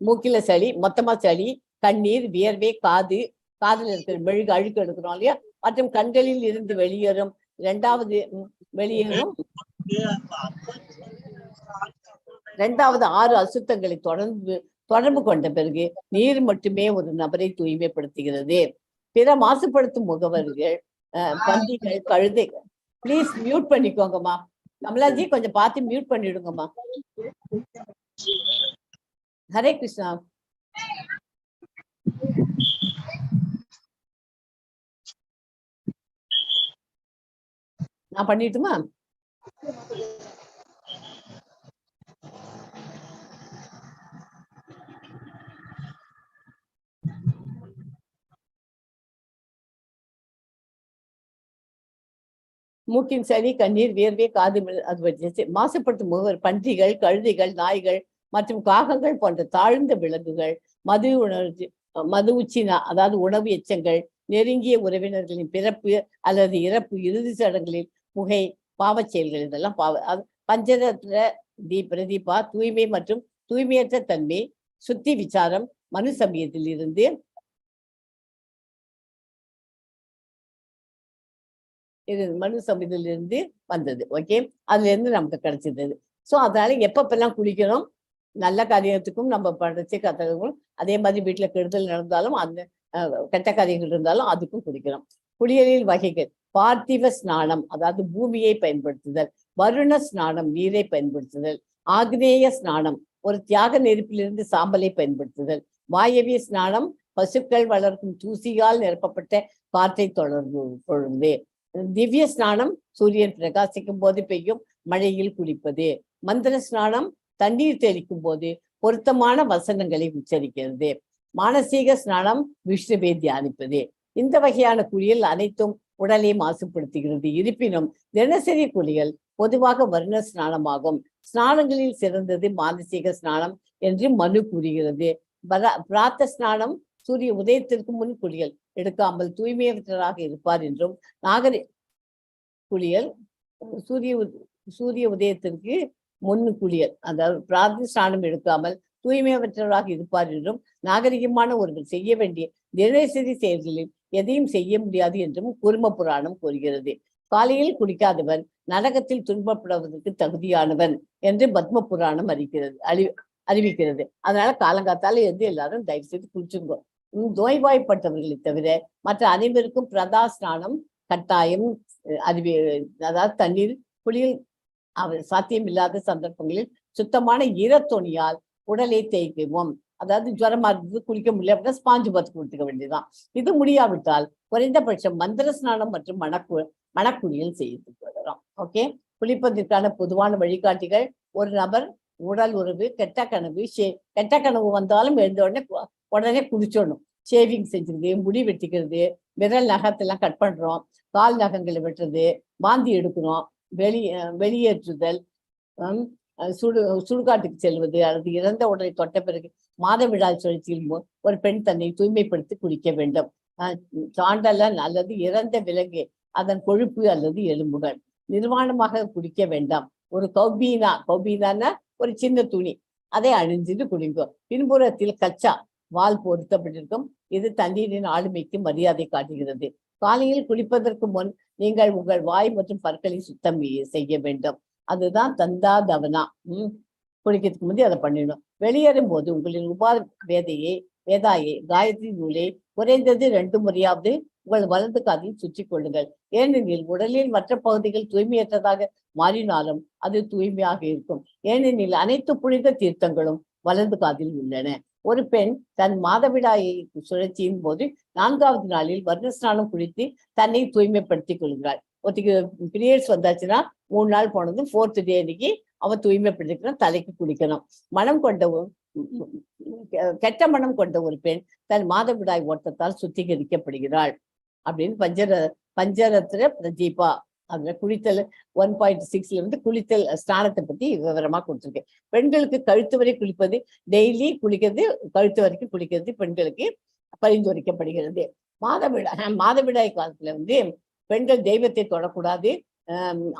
மூக்கில சளி, மொத்தமா சளி, கண்ணீர், வியர்வை, காதுல இருக்கிற மெழுகு அழுக்கு எடுக்கிறோம் இல்லையா, மற்றும் கண்களில் இருந்து வெளியேறும் 6 அசுத்தங்களை தொடர்பு கொண்ட பிறகு நீர் மட்டுமே ஒரு நபரை தூய்மைப்படுத்துகிறது. பிற மாசுபடுத்தும் முகவர்கள், பன்றிகள், கழுதைகள். Please mute பண்ணிக்கோங்கம்மா. கமலாஜி கொஞ்சம் பார்த்து மியூட் பண்ணிடுங்கம்மா. ஹரே கிருஷ்ணா. நான் பண்ணிட்டுமா? மூக்கின் சளி, கண்ணீர், வியர்வை, காது அது மாசுபடுத்தும் முகவர் பன்றிகள், கழுதைகள், நாய்கள் மற்றும் காகங்கள் போன்ற தாழ்ந்த விலங்குகள், மது உச்சினா அதாவது உணவு எச்சங்கள், நெருங்கிய உறவினர்களின் பிறப்பு அல்லது இறப்பு, இறுதி சடங்குகளில் புகை, பாவச் செயல்கள், இதெல்லாம் பஞ்சரத்ன பிரதீபா தூய்மை மற்றும் தூய்மையற்ற தன்மை, சுத்தி விசாரம், மனு சமயத்தில் இருந்து வந்தது. ஓகே, அதுல இருந்து நமக்கு கிடைச்சது. ஸோ அதனால எப்பப்பெல்லாம் குளிக்கணும், நல்ல காரியத்துக்கும் நம்ம படிச்சு கற்றுக்கும், அதே மாதிரி வீட்டுல கெடுதல் நடந்தாலும் அந்த கெட்ட காரியங்கள் இருந்தாலும் அதுக்கும் குளிக்கணும். குளியலில் வகைகள்: பார்த்திவ ஸ்நானம் அதாவது பூமியை பயன்படுத்துதல், வருண ஸ்நானம் நீரை பயன்படுத்துதல், ஆக்னேய ஸ்நானம் ஒரு தியாக நெருப்பிலிருந்து சாம்பலை பயன்படுத்துதல், வாயவிய ஸ்நானம் பசுக்கள் வளர்க்கும் தூசியால் நிரப்பப்பட்ட காற்றை கொள்வது, திவ்ய ஸ்நானம் சூரியன் பிரகாசிக்கும் போது பெய்யும் மழையில் குளிப்பது, மந்திர ஸ்நானம் தண்ணீர் தெளிக்கும் போது பொருத்தமான வசனங்களை உச்சரிக்கிறது, மானசீக ஸ்நானம் விஷ்ணுவை தியானிப்பது. இந்த வகையான குளியல் அனைத்தும் உடலை மாசுபடுத்துகிறது. இருப்பினும் தினசரி குளியல் பொதுவாக வருண ஸ்நானமாகும். ஸ்நானங்களில் சிறந்தது மானசீக ஸ்நானம் என்று மனு கூறுகிறது. பிராத்த ஸ்நானம் சூரிய உதயத்திற்கு முன் குளியல் எடுக்காமல் தூய்மையற்றராக இருப்பார் என்றும், நாகரி குளியல் சூரிய உதயத்திற்கு முன்னு குளியல், அதாவது பிரார்த்தி ஸ்நானம் எடுக்காமல் தூய்மையற்றவராக இருப்பார் என்றும், நாகரிகமான ஒருவர் செய்ய வேண்டிய தினசரி செயல்களில் எதையும் செய்ய முடியாது என்றும் குரும புராணம் கூறுகிறது. காலையில் குளிக்காதவன் நரகத்தில் துன்பப்படுவதற்கு தகுதியானவன் என்று பத்ம புராணம் அறிவிக்கிறது. அதனால காலங்காத்தால எது எல்லாரும் தயவு செய்து குளிச்சுங்க. நோய்வாய்ப்பட்டவர்களை தவிர மற்ற அனைவருக்கும் பிரதா ஸ்நானம் கட்டாயம். அதாவது தண்ணீர் குளியல் சாத்தியம் இல்லாத சந்தர்ப்பங்களில் சுத்தமான ஈரத்தோணியால் உடலை தேய்க்கவும். அதாவது ஜுரமா இருந்து குளிக்க முடியல அப்படின்னா ஸ்பாஞ்சு பத்து கொடுத்துக்க வேண்டியதுதான். இது முடியாவிட்டால் குறைந்தபட்சம் மந்திர ஸ்நானம் மற்றும் மணக்குளியல் செய்து கொள்ளலாம். ஓகே, குளிப்பதற்கான பொதுவான வழிகாட்டிகள்: ஒரு நபர் உடல் உறவு, கெட்ட கனவு வந்தாலும் எழுந்த உடனே குளிச்சிடணும். ஷேவிங் செஞ்சுக்கிறது, முடி வெட்டிக்கிறது, விரல் நகத்தெல்லாம் கட் பண்றோம், கால் நகங்களை வெட்டுறது, வாந்தி எடுக்கிறோம், வெளியேற்றுதல், சுடுகாட்டுக்கு செல்வது அல்லது இறந்த உடலை தொட்ட பிறகு மாதவிடாய் சுழற்சியில் ஒரு பெண் தன்னை தூய்மைப்படுத்தி குளிக்க வேண்டும். சாண்டலன் அல்லது இறந்த விலங்கு, அதன் கொழுப்பு அல்லது எலும்புகள் நிர்வாணமாக குளிக்க வேண்டாம். ஒரு கௌபீனான ஒரு சின்ன துணி, அதை அணிஞ்சிட்டு குளிக்கும். பின்புறத்தில் கச்சா வால் பொருத்தப்பட்டிருக்கும். இது தண்ணீரின் ஆளுமைக்கு மரியாதை காட்டுகிறது. காலையில் குளிப்பதற்கு முன் நீங்கள் உங்கள் வாய் மற்றும் பற்களை சுத்தம் செய்ய வேண்டும். அதுதான் தந்தா தவனா. குளிக்கிறதுக்கு முந்தைய அதை பண்ணிடணும். வெளியேறும் போது உங்களின் வேதாயை காயத்ரி நூலை குறைந்தது 2 முறையாவது உங்கள் வலது காதில் சுற்றி கொள்ளுங்கள். ஏனெனில் உடலில் மற்ற பகுதிகள் தூய்மையற்றதாக மாறினாலும் அது தூய்மையாக இருக்கும். ஏனெனில் அனைத்து புனித தீர்த்தங்களும் வலது காதில் உள்ளன. ஒரு பெண் தன் மாதவிடாயை சுழற்சியின் போது 4வது நாளில் வர்ணஸ்நானம் குளித்து தன்னை தூய்மைப்படுத்திக் கொள்கிறாள். ஒருத்திக்கு பீரியட்ஸ் வந்தாச்சுன்னா 3 நாள் போனது 4th டே அன்னைக்கு அவ தூய்மைப்படுத்திக்கணும், தலைக்கு குளிக்கணும். கெட்ட மனம் கொண்ட ஒரு பெண் தன் மாதவிடாய் ஓட்டத்தால் சுத்திகரிக்கப்படுகிறாள் அப்படின்னு பஞ்சரத்ர பிரதீபா அதுல குளித்தல் 1.6 இருந்து குளித்தல் ஸ்நானத்தை பத்தி விவரமா கொடுத்துருக்கேன். பெண்களுக்கு கழுத்து வரை குளிப்பது, டெய்லி குளிக்கிறது, கழுத்து வரைக்கும் குளிக்கிறது பெண்களுக்கு பரிந்துரைக்கப்படுகிறது. மாதவிடாய் காலத்துல பெண்கள் தெய்வத்தை தொடக்கூடாது.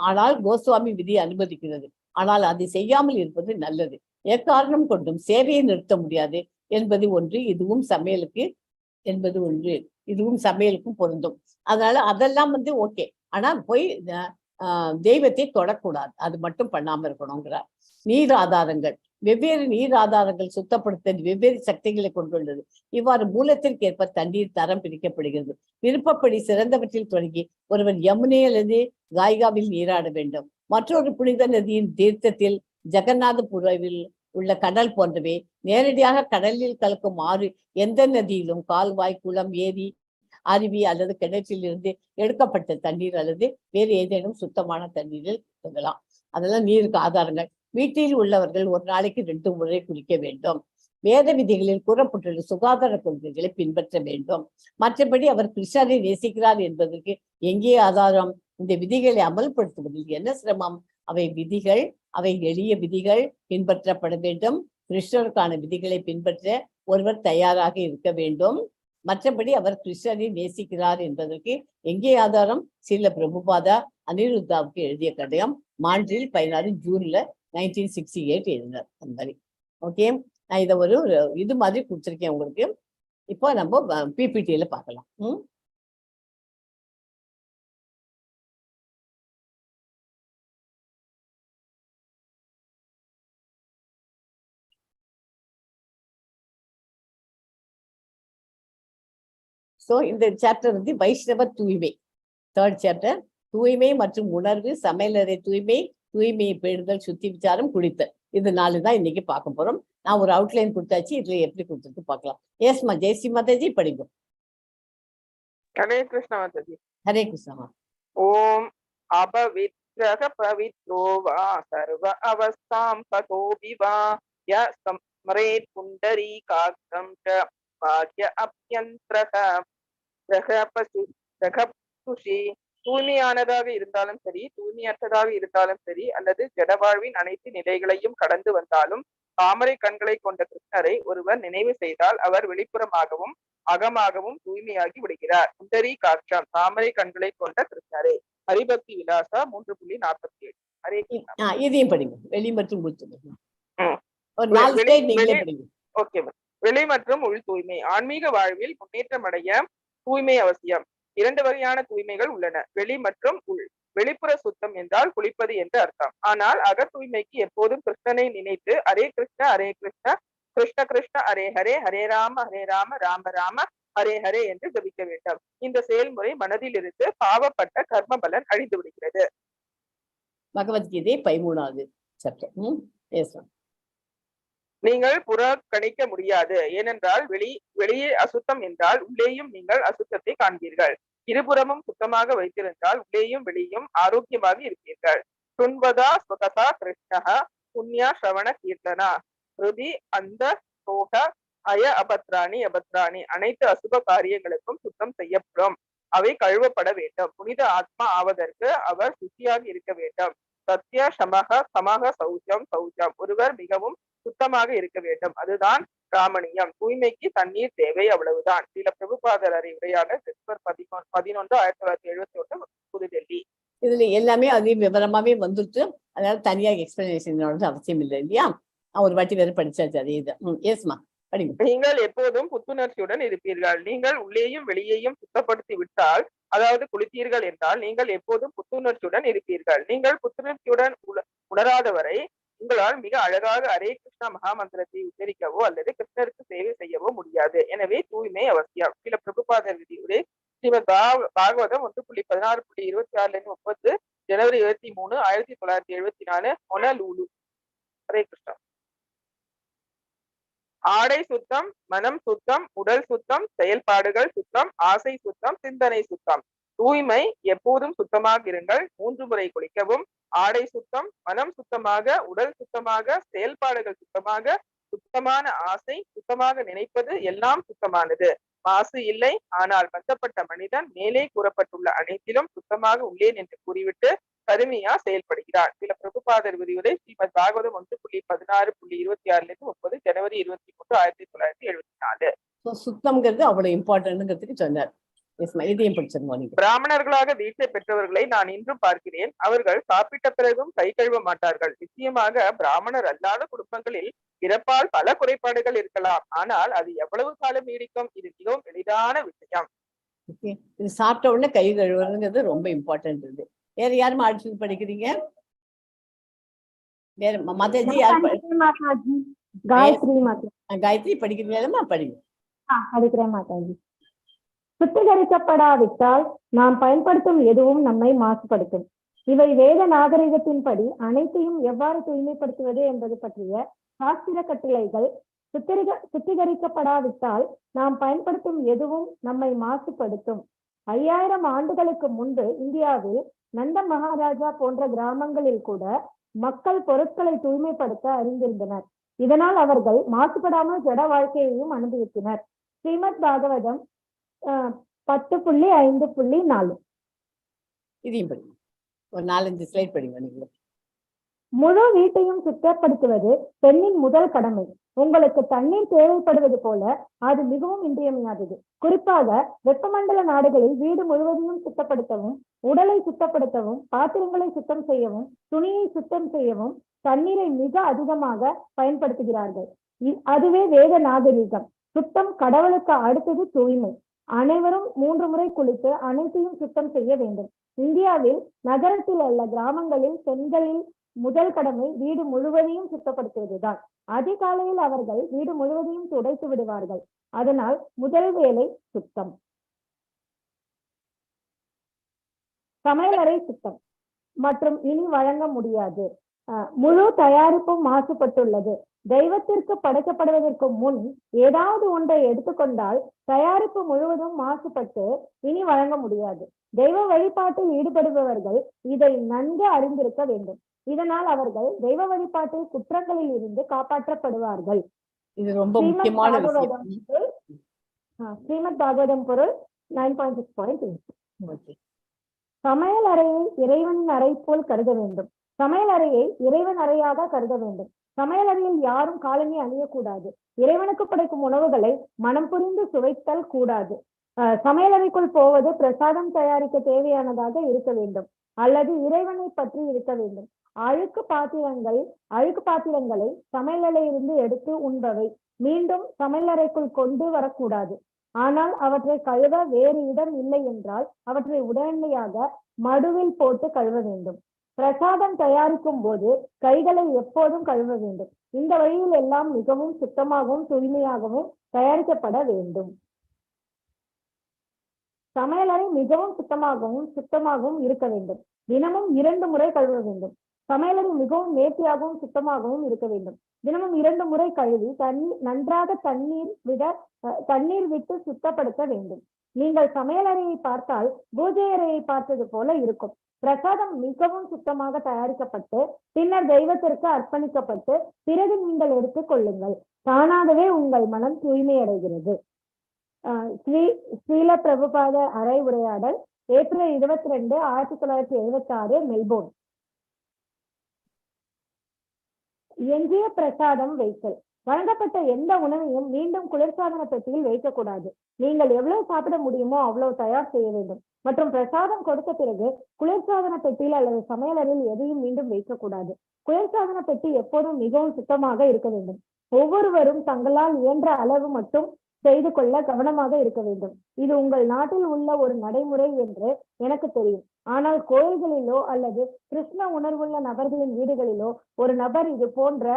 ஆனால் கோஸ்வாமி விதி அனுமதிக்கிறது. ஆனால் அதை செய்யாமல் இருப்பது நல்லது. எக்காரணம் கொண்டும் சேவையை நிறுத்த முடியாது என்பது ஒன்று. இதுவும் சமையலுக்கும் பொருந்தும். அதனால அதெல்லாம் ஓகே. ஆனா போய் தெய்வத்தை தொடக்கூடாது, அது மட்டும் பண்ணாம இருக்கணுங்கிறார். நீர் ஆதாரங்கள், வெவ்வேறு நீர் ஆதாரங்கள் சுத்தப்படுத்த வெவ்வேறு சக்திகளை கொண்டுள்ளது. இவ்வாறு மூலத்திற்கு ஏற்ப தண்ணீர் தரம் பிரிக்கப்படுகிறது. விருப்பப்படி சிறந்தவற்றில் தொடங்கி ஒருவர் யமுனை அல்லது காய்காவில் நீராட வேண்டும். மற்றொரு புனித நதியின் தீர்த்தத்தில், ஜெகநாதபுரவில் உள்ள கடல் போன்றவை. நேரடியாக கடலில் கலக்கும் ஆறு எந்த நதியிலும் கால்வாய், குளம், ஏரி, அருவி அல்லது கிணற்றில் இருந்து எடுக்கப்பட்ட தண்ணீர் அல்லது வேறு ஏதேனும் சுத்தமான தண்ணீரில் தங்கலாம். அதெல்லாம் நீருக்கு ஆதாரங்கள். வீட்டில் உள்ளவர்கள் ஒரு நாளைக்கு 2 முறை குளிக்க வேண்டும். வேத விதிகளில் கூறப்பட்டுள்ள சுகாதார கொள்கைகளை பின்பற்ற வேண்டும். மற்றபடி அவர் கிருஷ்ணரை நேசிக்கிறார் என்பதற்கு எங்கே ஆதாரம்? இந்த விதிகளை அமல்படுத்துவதில் என்ன சிரமம்? அவை எளிய விதிகள், பின்பற்றப்பட வேண்டும். கிருஷ்ணருக்கான விதிகளை பின்பற்ற ஒருவர் தயாராக இருக்க வேண்டும். மற்றபடி அவர் கிருஷ்ணரை நேசிக்கிறார் என்பதற்கு எங்கே ஆதாரம்? ஸ்ரீல பிரபுபாதா அனிருத்தாவுக்கு எழுதிய கடிதம், மான்ட்ரில் 16 ஜூன்ல 1968 எழுதினார். அந்த மாதிரி. ஓகே, நான் இதை ஒரு இது மாதிரி கொடுத்துருக்கேன் உங்களுக்கு. இப்போ நம்ம பிபிடியில பார்க்கலாம். ஸோ இந்த சாப்டர் வைஷ்ணவ தூய்மை, 3rd சாப்டர். தூய்மை மற்றும் உணர்வு, சமையலறை தூய்மையை பேணுதல், சுத்தி விசாரம், குளித்தல். இது 4 தான் இன்னைக்கு பார்க்க போறோம். நான் ஒரு அவுட்லைன் கொடுத்தாச்சு, இதுல எப்படி கொடுத்துருக்கு பார்க்கலாம். ஏஸ்மா ஜெயஸ்ரீ மாதாஜி படிக்கும். ஹரே கிருஷ்ணா மாதாஜி. ஹரே கிருஷ்ணா. ஓம் அபவித்ரக பவித்ரோ வா சர்வ அவஸ்தாம் ததோபி வா ய ஸ்மரேத் புண்டரீகாக்ஷம் ச பாக்ய அப்யந்த்ரக பிரகபசுஷி. தூய்மையானதாக இருந்தாலும் சரி, தூய்மையற்றதாக இருந்தாலும் சரி, அல்லது ஜடவாழ்வின் அனைத்து நிலைகளையும் கடந்து வந்தாலும் தாமரை கண்களை கொண்ட கிருஷ்ணரை ஒருவர் நினைவு செய்தால் அவர் வெளிப்புறமாகவும் அகமாகவும் தூய்மையாகி விடுகிறார். சுந்தரி காட்சம், தாமரை கண்களை கொண்ட கிருஷ்ணரே. ஹரிபக்தி விலாசா 3.47. ஹரே கிருஷ்ணா. இதையும் படிங்க, வெளி மற்றும் உள் தூய்மை. ம். ஒரு 4 வெளி ஸ்லைட் நீங்களே வெளி படிங்க. ஓகே. வெளி மற்றும் உள் தூய்மை. ஆன்மீக வாழ்வில் முன்னேற்றம் அடைய தூய்மை அவசியம். 2 வகையான தூய்மைகள் உள்ளன, வெளி மற்றும் உள். வெளிப்புற சுத்தம் என்றால் குளிப்பது என்று அர்த்தம். ஆனால் அக தூய்மைக்கு எப்போதும் கிருஷ்ணனை நினைத்து ஹரே கிருஷ்ண ஹரே கிருஷ்ண கிருஷ்ண கிருஷ்ண ஹரே ஹரே ஹரே ராம ராம ராம ஹரே ஹரே என்று ஜபிக்க வேண்டும். இந்த செயல்முறை மனதில் இருந்து பாவப்பட்ட கர்ம பலன் அழிந்து விடுகிறது. பகவத்கீதை 13வது சாப்டர். நீங்கள் புறக்கணிக்க முடியாது. ஏனென்றால் வெளியே அசுத்தம் என்றால் உள்ளேயும் நீங்கள் அசுத்தத்தை காண்பீர்கள். இருபுறமும் சுத்தமாக வைத்திருந்தால் உள்ளேயும் வெளியும் ஆரோக்கியமாக இருப்பீர்கள். சுன்வதா ஸ்வகதா கிருஷ்ணஹ புண்ணியா ஸ்ரவண கீர்த்தனா ஹிருதி அந்த சோக அய அபத்ராணி அபத்ராணி. அனைத்து அசுப காரியங்களுக்கும் சுத்தம் செய்யப்படும். அவை கழுவப்பட வேண்டும். புனித ஆத்மா ஆவதற்கு அவர் சுத்தியாக இருக்க வேண்டும். சத்ய சமக சமக சௌச்சம் சௌச்சம். ஒருவர் மிகவும் சுத்தமாக இருக்க வேண்டும். அதுதான் ராமணியம். தூய்மைக்கு தண்ணீர் தேவை, அவ்வளவுதான். சில பிரபுபாதர் அறிவுரையாக டிசம்பர் 11, 1971, புதுடெல்லி. இதுல எல்லாமே அதே விவரமாவே வந்துட்டு, அதனால தனியா எக்ஸ்பிளனேஷன் அவசியம் இல்லை இல்லையா? ஒரு வாட்டி வேற படிச்சாச்சு அதே இது. எஸ்மா படிங்க. நீங்கள் எப்போதும் புத்துணர்ச்சியுடன் இருப்பீர்கள். நீங்கள் உள்ளேயும் வெளியேயும் சுத்தப்படுத்தி விட்டால், அதாவது குளித்தீர்கள் என்றால் நீங்கள் எப்போதும் புத்துணர்ச்சியுடன் இருப்பீர்கள். நீங்கள் புத்துணர்ச்சியுடன் உணராதவரை உங்களால் மிக அழகாக ஹரே கிருஷ்ணா மகாமந்திரத்தை உச்சரிக்கவோ அல்லது கிருஷ்ணருக்கு சேவை செய்யவோ முடியாது. எனவே தூய்மை அவசியம். சில பிரபுபாதர் விதியுரை ஸ்ரீமத் பாகவதம் 1.16.26 ஜனவரி 23, 1974, ஹொனலூலு. ஹரே கிருஷ்ணா. ஆடை சுத்தம், மனம் சுத்தம், உடல் சுத்தம், செயல்பாடுகள் சுத்தம், ஆசை சுத்தம், சிந்தனை சுத்தம். தூய்மை எப்போதும் சுத்தமாக இருங்கள். 3 முறை குளிக்கவும். ஆடை சுத்தம், மனம் சுத்தமாக, உடல் சுத்தமாக, செயல்பாடுகள் சுத்தமாக, சுத்தமான ஆசை, சுத்தமாக நினைப்பது எல்லாம் சுத்தமானது. மாசு இல்லை. ஆனால் பந்தப்பட்ட மனிதன் மேலே கூறப்பட்டுள்ள அனைத்திலும் சுத்தமாக உள்ளேன் என்று கூறிவிட்டு கருமையா செயல்படுகிறார். சில பிரபுபாதர் விரிவுரை ஸ்ரீமத் பாகவதம் 1.16.26 ஜனவரி 23, 1974. சுத்தம்ங்கிறது அவ்வளவு இம்பார்ட்டன்ட்ங்கிறதுக்கு சொன்னார். பிராமணர்களாக தீட்சை பெற்றவர்களை நான் இன்றும் பார்க்கிறேன். அவர்கள் சாப்பிட்ட பிறகும் கை கழுவ மாட்டார்கள். நிச்சயமாக பிராமணர் அல்லாத குடும்பங்களில் பிறப்பால் பல குறைபாடுகள் இருக்கலாம். ஆனால் அது எவ்வளவு காலம் நீடிக்கும்? இது மிகவும் எளிதான விஷயம். இது சாப்பிட்ட உடனே கை கழுவுறதுங்கிறது ரொம்ப இம்பார்ட்டன்ட். இது வேற யாரும் அடுத்து படிக்கிறீங்க? வேற மாதாஜி யார்? காயத்ரி படிக்கிறீங்களா? படிங்க. படிக்கிறேன் மாதாஜி. சுத்திகரிக்கப்படாவிட்டால் நாம் பயன்படுத்தும் எதுவும் நம்மை மாசுபடுத்தும். இவை வேத நாகரிகத்தின்படி அனைத்தையும் எவ்வாறு தூய்மைப்படுத்துவது என்பது பற்றிய சாஸ்திர கட்டளைகள். சுத்திகரிக்கப்படாவிட்டால் நாம் பயன்படுத்தும் எதுவும் நம்மை மாசுபடுத்தும். 5000 ஆண்டுகளுக்கு முன்பு இந்தியாவில் நந்த மகாராஜா போன்ற கிராமங்களில் கூட மக்கள் பொருட்களை தூய்மைப்படுத்த அறிந்திருந்தனர். இதனால் அவர்கள் மாசுபடாமல் ஜட வாழ்க்கையையும் அனுபவித்தனர். ஸ்ரீமத் பாகவதம் 10.5.4. இதையும் படிங்க. ஒரு 4-5 ஸ்லைட் படிங்க. நீங்க முழு வீட்டையும் சுத்தப்படுத்துவது பெண்ணின் முதல் கடமை. உங்களுக்கு தண்ணீர் தேவைப்படுவது போல அது மிகவும் இன்றியமையாதது. குறிப்பாக வெப்பமண்டல நாடுகளில் வீடு முழுவதையும் சுத்தப்படுத்தவும், உடலை சுத்தப்படுத்தவும், பாத்திரங்களை சுத்தம் செய்யவும், துணியை சுத்தம் செய்யவும் தண்ணீரை மிக அதிகமாக பயன்படுத்துகிறார்கள். அதுவே வேத நாகரீகம். சுத்தம் கடவுளுக்கு அடுத்தது தூய்மை. அனைவரும் 3 முறை குளித்து அனைத்தையும் சுத்தம் செய்ய வேண்டும். இந்தியாவில் நகரத்தில் உள்ள கிராமங்களில் பெண்களில் முதல் கடமை வீடு முழுவதையும் சுத்தப்படுத்துவதுதான். அதிகாலையில் அவர்கள் வீடு முழுவதையும் துடைத்து விடுவார்கள். அதனால் முதல் வேலை சுத்தம். சமையலறை சுத்தம் மற்றும் இனி வழங்க முடியாது. முழு தயாரிப்பும் மாசுபட்டுள்ளது. தெய்வத்திற்கு படைக்கப்படுவதற்கு முன் ஏதாவது ஒன்றை எடுத்துக்கொண்டால் தயாரிப்பு முழுவதும் மாசுபட்டு இனி வழங்க முடியாது. தெய்வ வழிபாட்டில் ஈடுபடுபவர்கள் இதை நன்கு அறிந்திருக்க வேண்டும். இதனால் அவர்கள் தெய்வ வழிபாட்டில் குற்றங்களில் இருந்து காப்பாற்றப்படுவார்கள். இது ரொம்ப முக்கியமான விஷயம். ஸ்ரீமத் பாகவதம் பொருள் 9.6.2. சமையல் அறையை இறைவனின் அறை போல் கருத வேண்டும். சமையல் அறையை இறைவன் அறையாக கருத வேண்டும். சமையல் அறையில் யாரும் காலணி அணியக்கூடாது. இறைவனுக்கு படைக்கும் உணவுகளை மனம் புரிந்து சுவைத்தல் கூடாது. சமையலறைக்குள் போவது பிரசாதம் தயாரிக்க தேவையானதாக இருக்க வேண்டும் அல்லது இறைவனை பற்றி இருக்க வேண்டும். அழுக்கு பாத்திரங்களை சமையலறையிலிருந்து எடுத்து உண்பவை மீண்டும் சமையலறைக்குள் கொண்டு வரக்கூடாது. ஆனால் அவற்றை கழுவ வேறு இடம் இல்லை என்றால் அவற்றை உடனடியாக மடுவில் போட்டு கழுவ வேண்டும். பிரசாதம் தயாரிக்கும் போது கைகளை எப்போதும் கழுவ வேண்டும். இந்த வழியில் எல்லாம் மிகவும் சுத்தமாகவும் தூய்மையாகவும் தயாரிக்கப்பட வேண்டும். சமையலறை மிகவும் சுத்தமாகவும் இருக்க வேண்டும். தினமும் 2 முறை கழுவ வேண்டும். சமையலறை மிகவும் நேர்த்தியாகவும் சுத்தமாகவும் இருக்க வேண்டும். தினமும் 2 முறை கழுவி நன்றாக தண்ணீர் விட்டு சுத்தப்படுத்த வேண்டும். நீங்கள் சமையலறையை பார்த்தால் பூஜை அறையை பார்த்தது போல இருக்கும். பிரசாதம் மிகவும் சுத்தமாக தயாரிக்கப்பட்டு பின்னர் தெய்வத்திற்கு அர்ப்பணிக்கப்பட்டு பிறகு நீங்கள் எடுத்துக் கொள்ளுங்கள். தானாகவே உங்கள் மனம் தூய்மை அடைகிறது. ஸ்ரீல பிரபுபாத அறை உரையாடல் ஏப்ரல் 22, 1976, மெல்போர்ன். எஞ்சிய பிரசாதம் வைத்தல். வழங்கப்பட்ட எந்த உணவையும் மீண்டும் குளிர்சாதன பெட்டியில் வைக்கக்கூடாது. நீங்கள் எவ்வளவு சாப்பிட முடியுமோ அவ்வளவு தயார் செய்ய வேண்டும். மற்றும் பிரசாதம் கொடுத்த பிறகு குளிர்சாதன பெட்டியில் அல்லது சமையலறையில் எதையும் மீண்டும் வைக்கக்கூடாது. குளிர்சாதன பெட்டி எப்போதும் மிகவும் சுத்தமாக இருக்க வேண்டும். ஒவ்வொருவரும் தங்களால் இயன்ற அளவு மட்டும் செய்து கொள்ள கவனமாக இருக்க வேண்டும். இது உங்கள் நாட்டில் உள்ள ஒரு நடைமுறை என்று எனக்கு தெரியும். ஆனால் கோயில்களிலோ அல்லது கிருஷ்ண உணர்வுள்ள நபர்களின் வீடுகளிலோ ஒரு நபர் இது போன்ற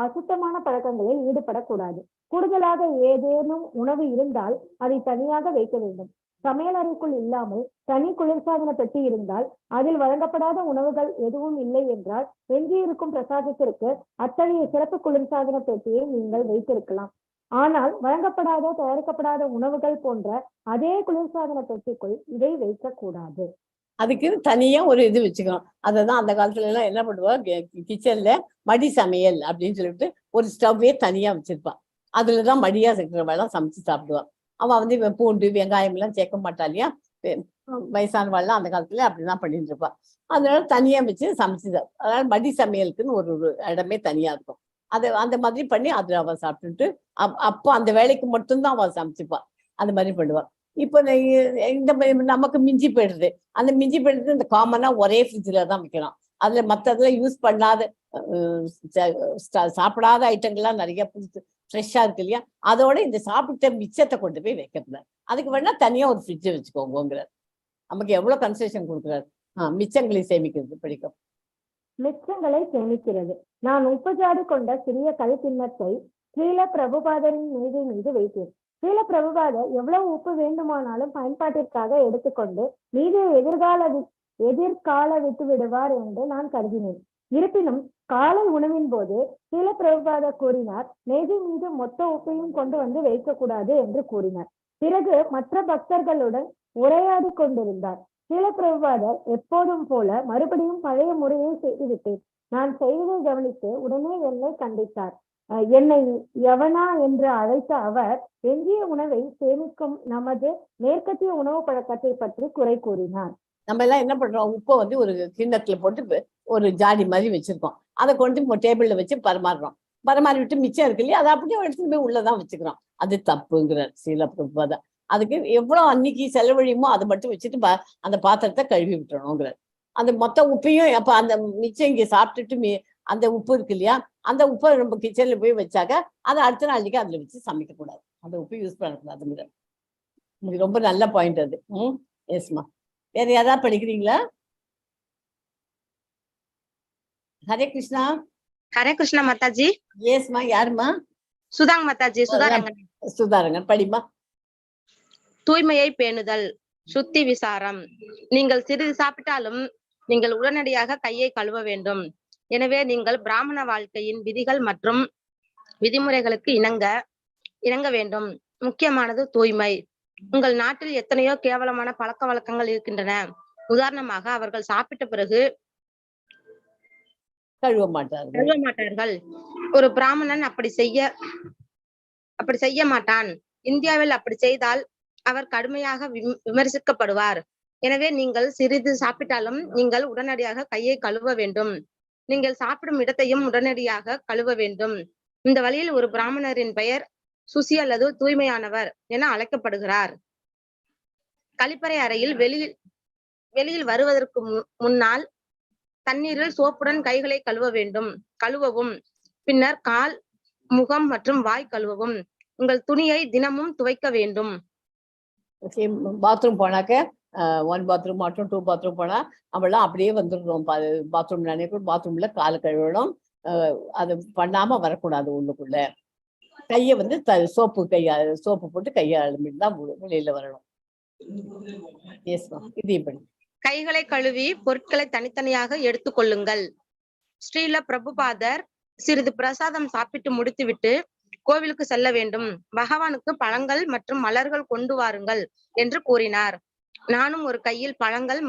அசுத்தமான பழக்கங்களில் ஈடுபடக்கூடாது. கூடுதலாக ஏதேனும் உணவு இருந்தால் அதை தனியாக வைக்க வேண்டும். சமையலறைக்குள் இல்லாமல் தனி குளிர்சாதன பெட்டி இருந்தால் அதில் வழங்கப்படாத உணவுகள் எதுவும் இல்லை என்றால் எஞ்சியிருக்கும் பிரசாதத்திற்கு அத்தகைய சிறப்பு குளிர்சாதன பெட்டியை நீங்கள் வைத்திருக்கலாம். ஆனால் வழங்கப்படாத தயாரிக்கப்படாத உணவுகள் போன்ற அதே குளிர்சாதன பெட்டிக்குள் இதை வைக்கக்கூடாது. அதுக்கு தனியா ஒரு இது வச்சுக்கணும். அததான் அந்த காலத்துல எல்லாம் என்ன பண்ணுவா, கிச்சன்ல மடி சமையல் அப்படின்னு சொல்லிட்டு ஒரு ஸ்டவ்வே தனியா வச்சிருப்பான். அதுலதான் மடியா இருக்கிறவெல்லாம் சமைச்சு சாப்பிடுவான். அவன் பூண்டு வெங்காயம் எல்லாம் சேர்க்க மாட்டா இல்லையா. வயசானவாள்லாம் அந்த காலத்துல அப்படிதான் பண்ணிட்டு இருப்பான். அதனால தனியா வச்சு சமைச்சுதான். அதனால மடி சமையலுக்குன்னு ஒரு இடமே தனியா இருக்கும். அந்த மாதிரி பண்ணி அதுல அவன் சாப்பிட்டுட்டு அப்போ அந்த வேலைக்கு மட்டும்தான் அவன் சமைச்சுப்பான். அந்த மாதிரி பண்ணுவான். இப்போ இந்த நமக்கு மிஞ்சி போயிடுது. அந்த மிஞ்சி போயிடுறது இந்த காமனா ஒரே ஃப்ரிட்ஜில் தான் வைக்கிறோம். அதுல மற்றதுல யூஸ் பண்ணாத சாப்பிடாத ஐட்டங்கள்லாம் நிறைய புதுசு ஃப்ரெஷ்ஷா இருக்கு இல்லையா. அதோட இந்த சாப்பிட்ட மிச்சத்தை கொண்டு போய் வைக்கிறது. அதுக்கு வேணா தனியா ஒரு ஃப்ரிட்ஜை வச்சுக்கோங்கிறார். நமக்கு எவ்வளவு கன்செஷன் கொடுக்குறாரு. மிச்சங்களை சேமிக்கிறது பிடிக்கும். மிச்சங்களை சேமிக்கிறது. நான் உப்புஜாடி கொண்ட சிறிய கல் கிண்ணத்தை ஸ்ரீல பிரபுபாதரின் மேஜை மீது வைத்தேன். ஸ்ரீல பிரபுபாதர் எவ்வளவு உப்பு வேண்டுமானாலும் பயன்பாட்டிற்காக எடுத்துக்கொண்டு மீதியை எதிர்கால விட்டு விடுவார் என்று நான் கருதினேன். இருப்பினும் காலை உணவின் போது ஸ்ரீல பிரபுபாதர் கூறினார், மேஜை மீது மொத்த உப்பையும் கொண்டு வந்து வைக்கக்கூடாது என்று கூறினார். பிறகு மற்ற பக்தர்களுடன் உரையாடி கொண்டிருந்தார். ஸ்ரீல பிரபுபாதர் எப்போதும் போல மறுபடியும் பழைய முறையை செய்துவிட்டேன். நான் செய்வதை கவனித்து உடனே என்னை கண்டித்தார். என்னை யவனா என்று அழைத்த அவர் எஞ்சிய உணவை சேமிக்கும் நமது மேற்கத்திய உணவு பழக்கத்தை பற்றி குறை கூறினார். நம்ம எல்லாம் என்ன பண்றோம், உப்பை ஒரு கிண்ணத்துல போட்டு ஒரு ஜாடி மாதிரி வச்சிருக்கோம். அதை கொண்டு டேபிள்ல வச்சு பரமாறி விட்டு மிச்சம் இருக்கு இல்லையா, அதை அப்படியே எடுத்துட்டு போய் உள்ளதான் வச்சுக்கிறோம். அது தப்புங்கிறார் ஸ்ரீல பிரபுபாதர். அதுக்கு எவ்வளவு அன்னைக்கு செலவழியுமோ அதை மட்டும் வச்சுட்டு அந்த பாத்திரத்தை கழுவி விட்டுறணுங்கிறார். அந்த மொத்த உப்பையும் அப்ப அந்த மிச்சம் இங்க சாப்பிட்டுட்டு அந்த உப்பு இருக்கு இல்லையா, அந்த உப்பை நம்ம கிச்சன்ல போய் வச்சாக்க அதை அடுத்த நாளைக்கு அதுல வச்சு சமைக்க கூடாது. அந்த உப்பு யூஸ் பண்ணக்கூடாதுங்கிறார். உங்களுக்கு ரொம்ப நல்ல பாயிண்ட் அது. எஸ்மா. வேற யாராவது படிக்கிறீங்களா? ஹரே கிருஷ்ணா. ஹரே கிருஷ்ணா மாதாஜி. எஸ்மா. யாருமா? சுதாங் மாதாஜி. சுதாரங்கன் படிமா. தூய்மையை பேணுதல், சுத்தி விசாரம். நீங்கள் சிறிது சாப்பிட்டாலும் நீங்கள் உடனடியாக கையை கழுவ வேண்டும். எனவே நீங்கள் பிராமண வாழ்க்கையின் விதிகள் மற்றும் விதிமுறைகளுக்கு இணங்க வேண்டும். முக்கியமானது தூய்மை. உங்கள் நாட்டில் எத்தனையோ கேவலமான பழக்க வழக்கங்கள் இருக்கின்றன. உதாரணமாக, அவர்கள் சாப்பிட்ட பிறகு கழுவ மாட்டார்கள். ஒரு பிராமணன் அப்படி செய்ய மாட்டான். இந்தியாவில் அப்படி செய்தால் அவர் கடுமையாக விமர்சிக்கப்படுவார். எனவே நீங்கள் சிறிது சாப்பிட்டாலும் நீங்கள் உடனடியாக கையை கழுவ வேண்டும். நீங்கள் சாப்பிடும் இடத்தையும் உடனடியாக கழுவ வேண்டும். இந்த வழியில் ஒரு பிராமணரின் பெயர் சுசி அல்லது தூய்மையானவர் என அழைக்கப்படுகிறார். கழிப்பறை அறையில் வெளியில் வருவதற்கு முன்னால் தண்ணீரில் சோப்புடன் கைகளை கழுவவும். பின்னர் கால், முகம் மற்றும் வாய் கழுவவும். உங்கள் துணியை தினமும் துவைக்க வேண்டும். பாத்ரூம் போனாக்க 1 பாத்ரூம் மற்றும் 2 பாத்ரூம் போனா அவெல்லாம் அப்படியே வந்துடுறோம். பாத்ரூம் நினைக்கும் பாத்ரூம்ல காலை கழுவணும். அது பண்ணாம வரக்கூடாது. உள்ளுக்குள்ள கையை வந்து சோப்பு போட்டு கையை அழுமிட்டு தான் வெளியில வரணும். இது இப்படி கைகளை கழுவி பொருட்களை தனித்தனியாக எடுத்துக்கொள்ளுங்கள். ஸ்ரீல பிரபுபாதர் சிறிது பிரசாதம் சாப்பிட்டு முடித்துவிட்டு கோவிலுக்கு செல்ல வேண்டும். பகவானுக்கு பழங்கள் மற்றும் மலர்கள் கொண்டு வாருங்கள் என்று கூறினார். நானும் ஒரு கையில் பழங்கள்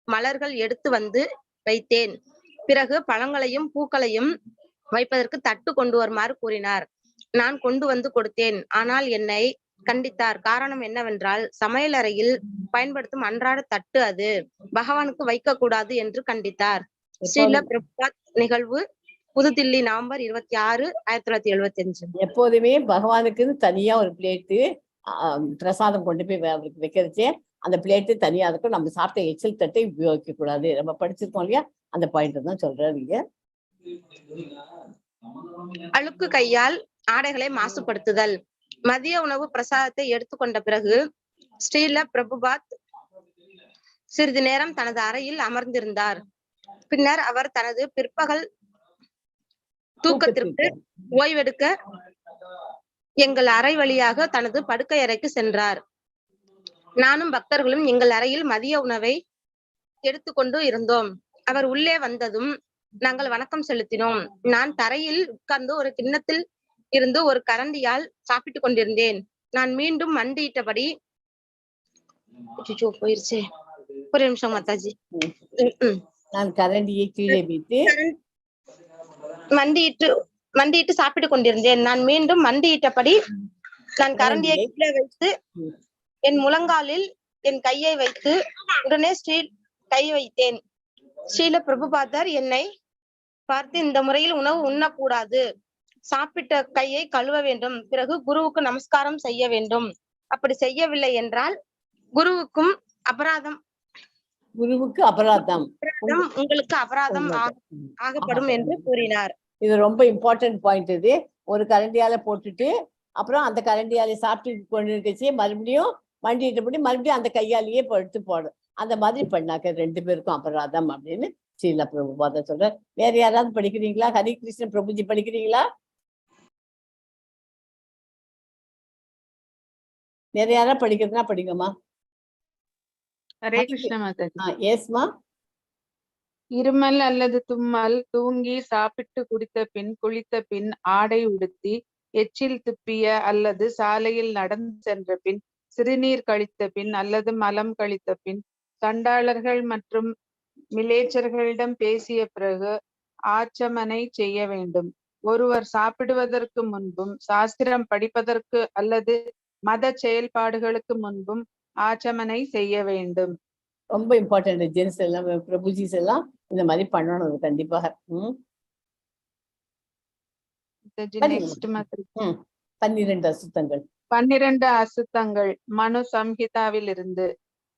மலர்கள் எடுத்து வந்து வைத்தேன். பிறகு பழங்களையும் பூக்களையும் வைப்பதற்கு தட்டு கொண்டு வருமாறு கூறினார். நான் கொண்டு வந்து கொடுத்தேன். ஆனால் என்னை கண்டித்தார். காரணம் என்னவென்றால் சமையலறையில் பயன்படுத்தும் அன்றாட தட்டு அது பகவானுக்கு வைக்க கூடாது என்று கண்டித்தார். ஸ்ரீல பிரபுபாத் நிகழ்வு, புதுதில்லி, நவம்பர் 26, 1975. எப்போதுமே பகவானுக்கு தனியா ஒரு பிளேட்டு பிரசாதம் கொண்டு போய் அவருக்கு வைக்கிறச்சே அந்த பிளேட்டு தனியா இருக்கும். நம்ம சாப்பிட்ட எச்சில் தட்டை உபயோகிக்க கூடாது. நம்ம படிச்சிருக்கோம் இல்லையா, அந்த பாயிண்ட் தான் சொல்றீங்க. அழுக்கு கையால் ஆடைகளை மாசுபடுத்துதல். மதிய உணவு பிரசாதத்தை எடுத்துக்கொண்ட பிறகு ஸ்ரீல பிரபுபாத் சிறிது நேரம் தனது அறையில் அமர்ந்திருந்தார். பின்னர் அவர் தனது பிற்பகல் தூக்கத்திற்கு ஓய்வெடுக்க எங்கள் அறை வழியாக தனது படுக்கை அறைக்கு சென்றார். நானும் பக்தர்களும் எங்கள் அறையில் மதிய உணவை எடுத்துக்கொண்டு இருந்தோம். அவர் உள்ளே வந்ததும் நாங்கள் வணக்கம் செலுத்தினோம். நான் தரையில் உட்கார்ந்து ஒரு கிண்ணத்தில் இருந்து ஒரு கரண்டியால் சாப்பிட்டுக் கொண்டிருந்தேன். நான் மீண்டும் மண்டியிட்டபடி போயிருச்சே, ஒரு நிமிஷம் மாதாஜி. நான் கரண்டியை கீழே வைத்து மண்டியிட்டு சாப்பிட்டுக் கொண்டிருந்தேன். நான் மீண்டும் மண்டியிட்டபடி நான் கரண்டியை கீழே வைத்து என் முழங்காலில் என் கையை வைத்து உடனே கை வைத்தேன். ஸ்ரீல பிரபுபாதர் என்னை பார்த்து, இந்த முறையில் உணவு உண்ணக்கூடாது, சாப்பிட்ட கையை கழுவ வேண்டும், பிறகு குருவுக்கு நமஸ்காரம் செய்ய வேண்டும். அப்படி செய்யவில்லை என்றால் குருவுக்கு அபராதம் உங்களுக்கு அபராதம் ஆகப்படும் என்று கூறினார். இது ரொம்ப இம்பார்ட்டன்ட் பாயிண்ட். இது ஒரு கரண்டியால போட்டுட்டு அப்புறம் அந்த கரண்டியாலே சாப்பிட்டு கொண்டு இருக்கச்சு மறுபடியும் மண்டிட்டபடி மறுபடியும் அந்த கையாலேயே எடுத்து போடும். அந்த மாதிரி பண்ணாக்க 2 பேருக்கும் அபராதம் அப்படின்னு ஸ்ரீல பிரபுபாதர் சொல்ற. வேற யாராவது படிக்கிறீங்களா? ஹரி கிருஷ்ண பிரபுஜி படிக்கிறீங்களா? வேற யாராவது படிக்கிறதுனா படிங்கம்மா. ஹரே கிருஷ்ண மாதாஜி. ஏஸ்மா. இருமல் அல்லது தும்மல், தூங்கி சாப்பிட்டு குடித்த பின், குளித்த பின், ஆடை உடுத்தி, எச்சில் துப்பிய அல்லது சாலையில் நடந்து சென்ற பின், சிறுநீர் கழித்த பின் அல்லது மலம் கழித்த பின், சண்டாளர்கள் மற்றும் மிலேச்சர்களிடம் பேசிய பிறகு ஆச்சமனை செய்ய வேண்டும். ஒருவர் சாப்பிடுவதற்கு முன்பும், சாஸ்திரம் படிப்பதற்கு அல்லது மத செயல்பாடுகளுக்கு முன்பும் ஆச்சமனை செய்ய வேண்டும். ரொம்ப இம்பார்ட்டன்ட். ஜென்ஸ் எல்லாம் பிரபுஜிஸ் எல்லாம் இந்த மாதிரி பண்ணணும் கண்டிப்பாக. 12 அசுத்தங்கள். 12 அசுத்தங்கள் மனு சம்ஹிதாவில் இருந்து.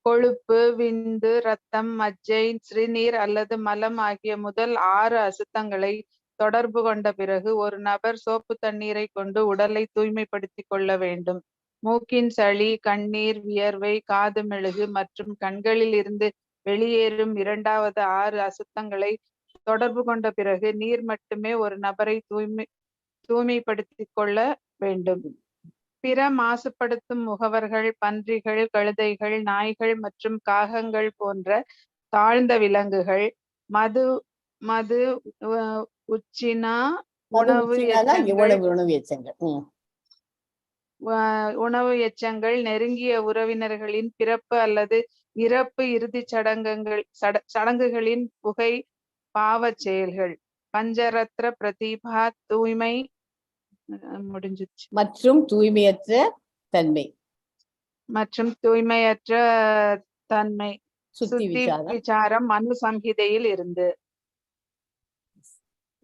கொழுப்பு, விந்து, ரத்தம், மஜ்ஜை, சிறுநீர் அல்லது மலம் ஆகிய முதல் 6 அசுத்தங்களை தொடர்பு கொண்ட பிறகு ஒரு நபர் சோப்பு தண்ணீரை கொண்டு உடலை தூய்மைப்படுத்திக் கொள்ள வேண்டும். மூக்கின் சளி, கண்ணீர், வியர்வை, காது மெழுகு மற்றும் கண்களில் இருந்து வெளியேறும் 2வது 6 அசுத்தங்களை தொடர்பு கொண்ட பிறகு நீர் மட்டுமே ஒரு நபரை தூய்மைப்படுத்திக் கொள்ள வேண்டும். பிற மாசுபடுத்தும் முகவர்கள், பன்றிகள், கழுதைகள், நாய்கள் மற்றும் காகங்கள் போன்ற தாழ்ந்த விலங்குகள், மது, உச்சினா உணவு எச்சங்கள், நெருங்கிய உறவினர்களின் பிறப்பு அல்லது இறப்பு, இறுதி சடங்குகளின் புகை, பாவச் செயல்கள். பஞ்சரத்ர பிரதிபா தூய்மை முடிஞ்சிச்சு. மற்றும் தூய்மையற்ற தன்மை சுத்தி விசாரம் மனு சம்ஹிதையில் இருந்து.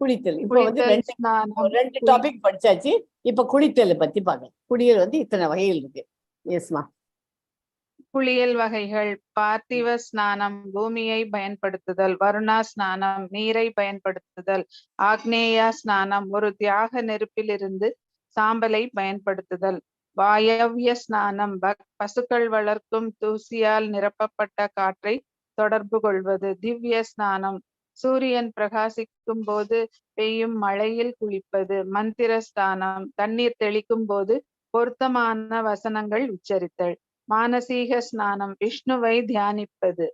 குளித்தல். இப்ப வந்து 2 டாபிக் படிச்சாச்சு. இப்ப குளித்தலை பத்தி பார்க்கலாம். குளியல் வந்து இத்தனை வகையில் இருக்கு. எஸ்மா. குளியல் வகைகள்: பார்த்திவ ஸ்நானம் பூமியை பயன்படுத்துதல், வருணா ஸ்நானம் நீரை பயன்படுத்துதல், ஆக்னேயா ஸ்நானம் ஒரு தியாக நெருப்பிலிருந்து சாம்பலை பயன்படுத்துதல், வாயவ்ய ஸ்நானம் பசுக்கள் வளர்க்கும் தூசியால் நிரப்பப்பட்ட காற்றை தொடர்பு கொள்வது, திவ்ய ஸ்நானம் சூரியன் பிரகாசிக்கும் போது பெய்யும் மழையில் குளிப்பது, மந்திர ஸ்நானம் தண்ணீர் தெளிக்கும் போது பொருத்தமான வசனங்கள் உச்சரித்தல், மானசீக ஸ்நானம் விஷ்ணுவை தியானிப்பது.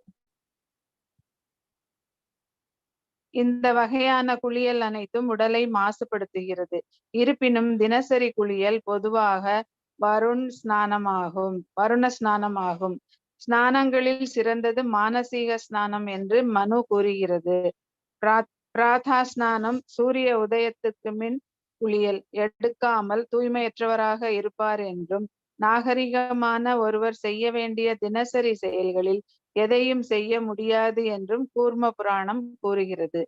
இந்த வகையான குளியல் அனைத்தும் உடலை மாசுபடுத்துகிறது. இருப்பினும் தினசரி குளியல் பொதுவாக வருண ஸ்நானமாகும். ஸ்நானங்களில் சிறந்தது மானசீக ஸ்நானம் என்று மனு கூறுகிறது. பிராதா ஸ்நானம் சூரிய உதயத்துக்கு மின் குளியல் எடுக்காமல் தூய்மையற்றவராக இருப்பார் என்றும், நாகரிகமான ஒருவர் செய்ய வேண்டிய தினசரி செயல்களில் எதையும் செய்ய முடியாது என்றும் கூர்ம புராணம் கூறுகிறது.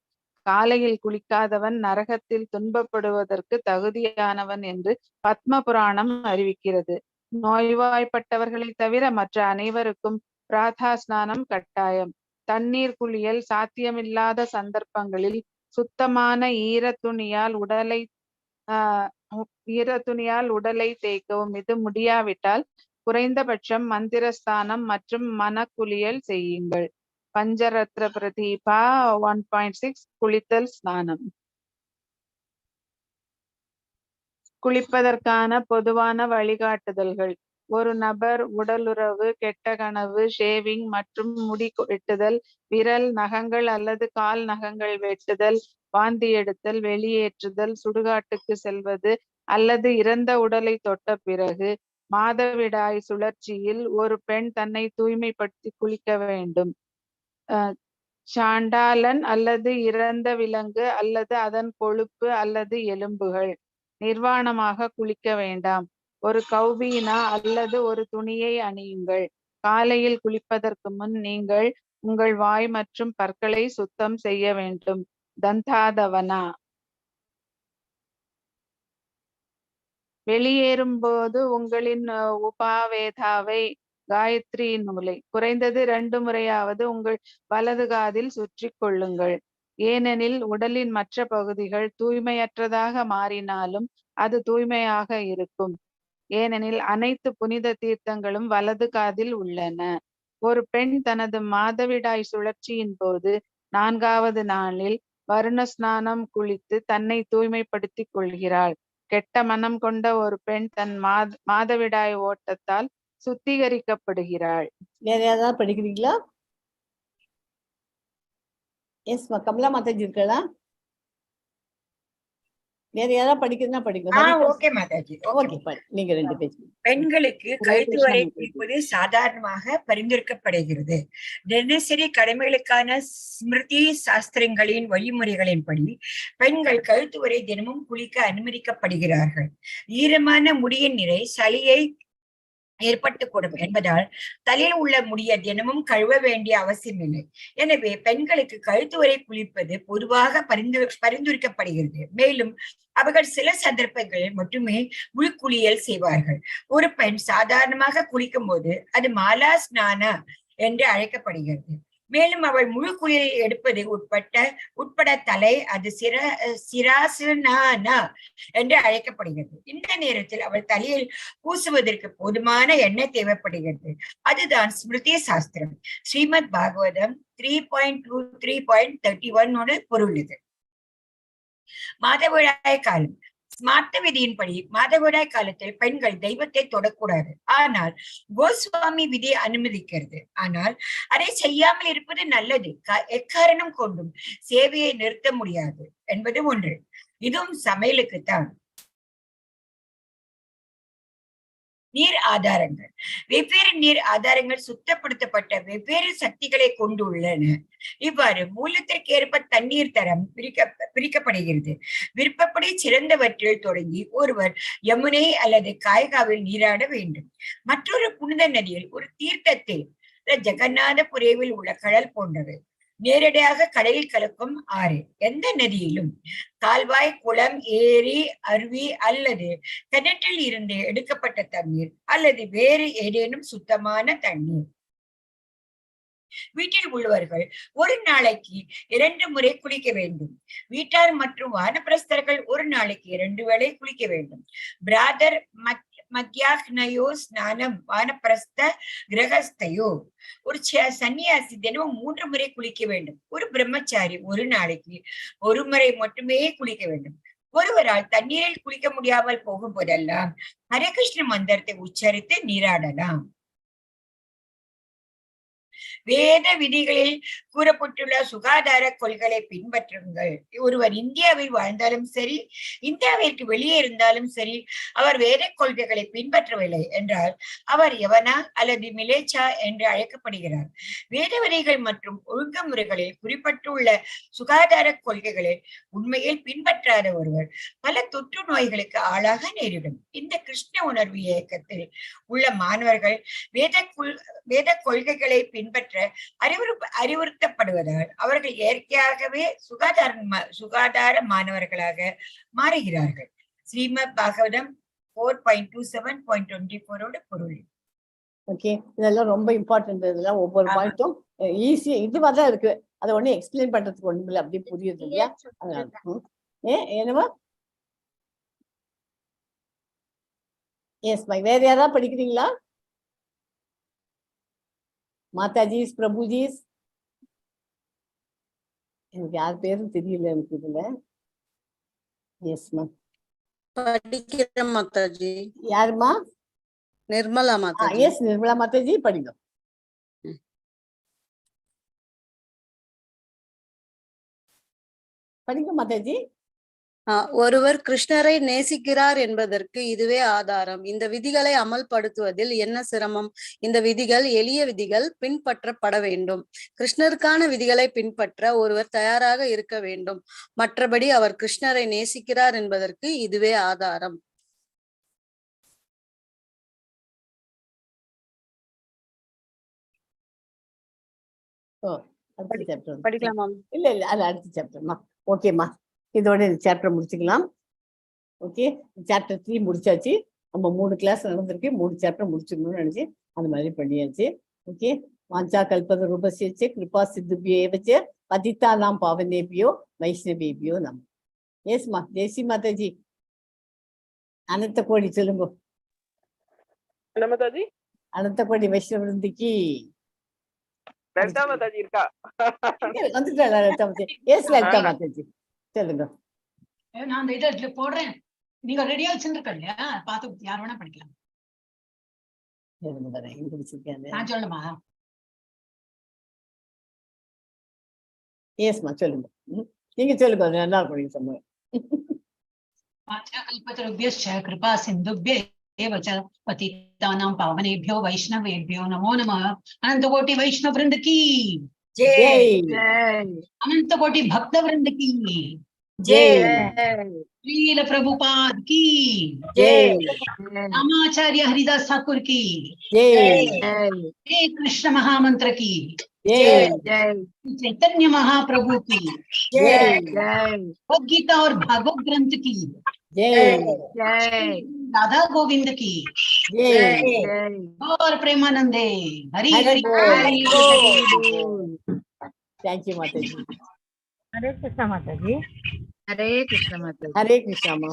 காலையில் குளிக்காதவன் நரகத்தில் துன்பப்படுவதற்கு தகுதியானவன் என்று பத்ம புராணம் அறிவிக்கிறது. நோய்வாய்ப்பட்டவர்களை தவிர மற்ற அனைவருக்கும் பிராதா ஸ்நானம் கட்டாயம். தண்ணீர் குளியல் சாத்தியமில்லாத சந்தர்ப்பங்களில் சுத்தமான ஈரத்துணியால் உடலை தேய்க்கவும். இது முடியாவிட்டால் குறைந்தபட்சம் மந்திரஸ்தானம் மற்றும் மனக்குளியல் செய்யுங்கள். பஞ்சரத்ர பிரதீபா 1.6 குளித்தல் ஸ்நானம். குளிப்பதற்கான பொதுவான வழிகாட்டுதல்கள்: ஒரு நபர் உடலுறவு, கெட்ட கனவு, ஷேவிங் மற்றும் முடி வெட்டுதல், விரல் நகங்கள் அல்லது கால் நகங்கள் வெட்டுதல், வாந்தி எடுத்தல், வெளியேற்றுதல், சுடுகாட்டுக்கு செல்வது அல்லது இறந்த உடலை தொட்ட பிறகு, மாதவிடாய் சுழற்சியில் ஒரு பெண் தன்னை தூய்மைப்படுத்தி குளிக்க வேண்டும். சாண்டாலன் அல்லது இறந்த விலங்கு அல்லது அதன் கொழுப்பு அல்லது எலும்புகள். நிர்வாணமாக குளிக்க வேண்டாம். ஒரு கௌபீனா அல்லது ஒரு துணியை அணியுங்கள். காலையில் குளிப்பதற்கு முன் நீங்கள் உங்கள் வாய் மற்றும் பற்களை சுத்தம் செய்ய வேண்டும். தந்தாதவனா. வெளியேறும் போது உங்களின் உபாவேதாவை காயத்ரி நூலை குறைந்தது 2 முறையாவது உங்கள் வலது காதில் சுற்றி கொள்ளுங்கள். ஏனெனில் உடலின் மற்ற பகுதிகள் தூய்மையற்றதாக மாறினாலும் அது தூய்மையாக இருக்கும். ஏனெனில் அனைத்து புனித தீர்த்தங்களும் வலது காதில் உள்ளன. ஒரு பெண் தனது மாதவிடாய் சுழற்சியின் போது 4வது நாளில் வருண ஸ்நானம் குளித்து தன்னை தூய்மைப்படுத்தி கொள்கிறாள். கெட்ட மனம் கொண்ட ஒரு பெண் தன் மாதவிடாய் ஓட்டத்தால் சுத்திகரிக்கப்படுகிறாள். வேற யாராவது படிக்கிறீங்களா? எஸ் கமலா மாதாஜி இருக்கலாம். வேற யாராவது படிக்கிறதுனா படிங்க. ஓகே மாதாஜி. நீங்க 2 பேர். பெண்களுக்கு கழுத்து வரை குளிப்பது சாதாரணமாக பரிந்துரைக்கப்படுகிறது. தினசரி கடமைகளுக்கான ஸ்மிருதி சாஸ்திரங்களின் வழிமுறைகளின்படி பெண்கள் கழுத்து வரை தினமும் குளிக்க அனுமதிக்கப்படுகிறார்கள். ஈரமான முடியின் நிறை சளியை ஏற்பட்டுக்கூடும் என்பதால் தலையில் உள்ள முடிய தினமும் கழுவ வேண்டிய அவசியம் இல்லை. எனவே பெண்களுக்கு கழுத்து வரை குளிப்பது பொதுவாக பரிந்துரைக்கப்படுகிறது. மேலும் அவர்கள் சில சந்தர்ப்பங்களில் மட்டுமே உள்குளியல் செய்வார்கள். ஒரு பெண் சாதாரணமாக குளிக்கும் போது அது மாலா ஸ்நான என்று அழைக்கப்படுகிறது. மேலும் அவள் முழு குளியல் எடுப்பது உட்பட தலை அது சிராசுனான என்று அழைக்கப்படுகிறது. இந்த நேரத்தில் அவள் தலையில் பூசுவதற்கு போதுமான எண்ணெய் தேவைப்படுகிறது. அதுதான் ஸ்மிருதி சாஸ்திரம். ஸ்ரீமத் பாகவதம் 3.23.31 பொருள் இது. மாதவிடாய் காலம். ஸ்மார்த்த விதியின்படி மாதவிடாய் காலத்தில் பெண்கள் தெய்வத்தை தொடக்கூடாது. ஆனால் கோஸ்வாமி விதி அனுமதிக்கிறது. ஆனால் அதை செய்யாமல் இருப்பது நல்லது. எக்காரணம் கொண்டும் சேவையை நிறுத்த முடியாது என்பது ஒன்று. இதுவும் சமையலுக்குத்தான். நீர் ஆதாரங்கள். வெவ்வேறு நீர் ஆதாரங்கள் சுத்தப்படுத்தப்பட்ட வெவ்வேறு சக்திகளை கொண்டுள்ளன. இவ்வாறு மூலத்திற்கேற்ப தண்ணீர் தரம் பிரிக்கப்படுகிறது. விருப்பப்படி சிறந்தவற்றில் தொடங்கி ஒருவர் யமுனை அல்லது காய்காவில் நீராட வேண்டும். மற்றொரு புனித நதியில் ஒரு தீர்த்தத்தில் ஜெகநாதபுரேவில் உள்ள கடல் போன்றது. நேரடியாக கடலில் கலக்கும் ஆறு. எந்த நதியிலும் கால்வாய், குளம், ஏரி, அருவி அல்லது கிணற்றில் இருந்து எடுக்கப்பட்ட தண்ணீர் அல்லது வேறு ஏதேனும் சுத்தமான தண்ணீர். வீட்டில் உள்ளவர்கள் ஒரு நாளைக்கு 2 முறை குளிக்க வேண்டும். வீட்டார் மற்றும் வானப்பிரஸ்தர்கள் ஒரு நாளைக்கு 2 வேளை குளிக்க வேண்டும். பிராதர் மத்தியாக்னயோ ஸ்நானம் வானப்பிரஸ்த கிரகஸ்தையோ. ஒரு சன்னியாசி தினமும் 3 முறை குளிக்க வேண்டும். ஒரு பிரம்மச்சாரி ஒரு நாளைக்கு 1 முறை மட்டுமே குளிக்க வேண்டும். ஒருவரால் தண்ணீரில் குளிக்க முடியாமல் போகும் போதெல்லாம் ஹரே கிருஷ்ண மந்திரத்தை உச்சரித்து நீராடலாம். வேத விதிகளில் கூறப்பட்டுள்ள சுகாதார கொள்கைகளை பின்பற்றுங்கள். ஒருவர் இந்தியாவில் வாழ்ந்தாலும் சரி, இந்தியாவிற்கு வெளியே இருந்தாலும் சரி, அவர் வேத கொள்கைகளை பின்பற்றவில்லை என்றால் அவர் யவனா அல்லது மிலேச்சா என்று அழைக்கப்படுகிறார். வேத விதிகள் மற்றும் ஒழுங்குமுறைகளில் குறிப்பிட்டுள்ள சுகாதார கொள்கைகளை உண்மையில் பின்பற்றாத ஒருவர் பல தொற்று நோய்களுக்கு ஆளாக நேரிடும். இந்த கிருஷ்ண உணர்வு இயக்கத்தில் உள்ள மாணவர்கள் வேத கொள்கைகளை பின்பற்ற அறிவுறுத்தப்படுவதால் அவர்கள் இயற்கையாகவே சுகாதார மாணவர்களாக மாறுகிறார்கள். ஸ்ரீமத் பாகவதம் 4.27.24 பொருள். ஓகே, இதெல்லாம் ரொம்ப இம்பார்ட்டன்ட். இதெல்லாம் ஒவ்வொரு பாயிண்ட்டும் ஈஸியா இது மாதிரிதான் இருக்கு. அதை ஒண்ணு எக்ஸ்பிளைன் பண்றதுக்கு ஒண்ணும் இல்லை, அப்படியே புரியுது இல்லையா? என்னவா? S my. வேற யாராவது படிக்கிறீங்களா? மாதாஜிஸ், பிரபுஜிஸ், எனக்கு யார் பேரும் தெரியல எனக்கு இதுல. எஸ் மா. படிக்கிறேன் மாதாஜி. யாருமா? நிர்மலா மாதாஜி. எஸ், நிர்மலா மாதாஜி படிங்க. படிங்க மாதாஜி. ஒருவர் கிருஷ்ணரை நேசிக்கிறார் என்பதற்கு இதுவே ஆதாரம். இந்த விதிகளை அமல்படுத்துவதில் என்ன சிரமம்? இந்த விதிகள் எளிய விதிகள், பின்பற்றப்பட வேண்டும். கிருஷ்ணருக்கான விதிகளை பின்பற்ற ஒருவர் தயாராக இருக்க வேண்டும். மற்றபடி அவர் கிருஷ்ணரை நேசிக்கிறார் என்பதற்கு இதுவே ஆதாரம். படிக்கலாமா? இல்ல இல்ல, அது அடுத்த சாப்டர்மா. ஓகேம்மா, இதோட இந்த சாப்டர் முடிச்சுக்கலாம். ஓகே, சாப்டர் 3 முடிச்சாச்சு. நம்ம 3 கிளாஸ் நடந்திருக்கு, 3 சாப்டர் முடிச்சுக்கணும்னு நினைச்சு அந்த மாதிரி பண்ணியாச்சு. ஓகே, வாஞ்சா கல்பத ரூபசிய கிருபா சித்துபியேவச்ச பதித்தா நாம் பாவனேபியோ வைஷ்ணவேபியோ நம்ம. எஸ்மா. ஜெய்சி மாதாஜி. அனந்த கோடி சொல்லுங்க. மாதாஜி. அனந்த கோடி வைஷ்ணவ விருந்திக்கு லலிதா மாதாஜி இருக்கா? வந்துட்டாளா லலிதா மாதாஜி? எஸ் லலிதா மாதாஜி சொல்லுங்க. நான் அந்த இதை போடுறேன், நீங்க ரெடியா வச்சிருக்க இல்லையா? பார்த்து யார் வேணா படிக்கலாம். நான் சொல்லுமா? எஸ்மா சொல்லுங்க. நீங்க சொல்லுங்க, நல்லா இருக்கும் சொன்னேன். கிருபா சிந்துபிய पतितानां पावनेभ्यो वैष्णवेभ्यो नमो नमः। अनंत कोटि वैष्णव वृंद की जय। अनंत कोटि भक्त वृंद की जय। श्रील प्रभुपाद की जय। रामाचार्य हरिदास ठाकुर की जय। श्री कृष्ण महामंत्र की जय। चैतन्य महाप्रभु की जय। गीता और भागवत ग्रंथ की जय। राधा गोविंद की जय। और प्रेमानंदे हरि हरि बोल। थैंक यू माता जी। हरे कृष्ण माता जी। हरे कृष्ण माता जी। हरे कृष्ण माँ।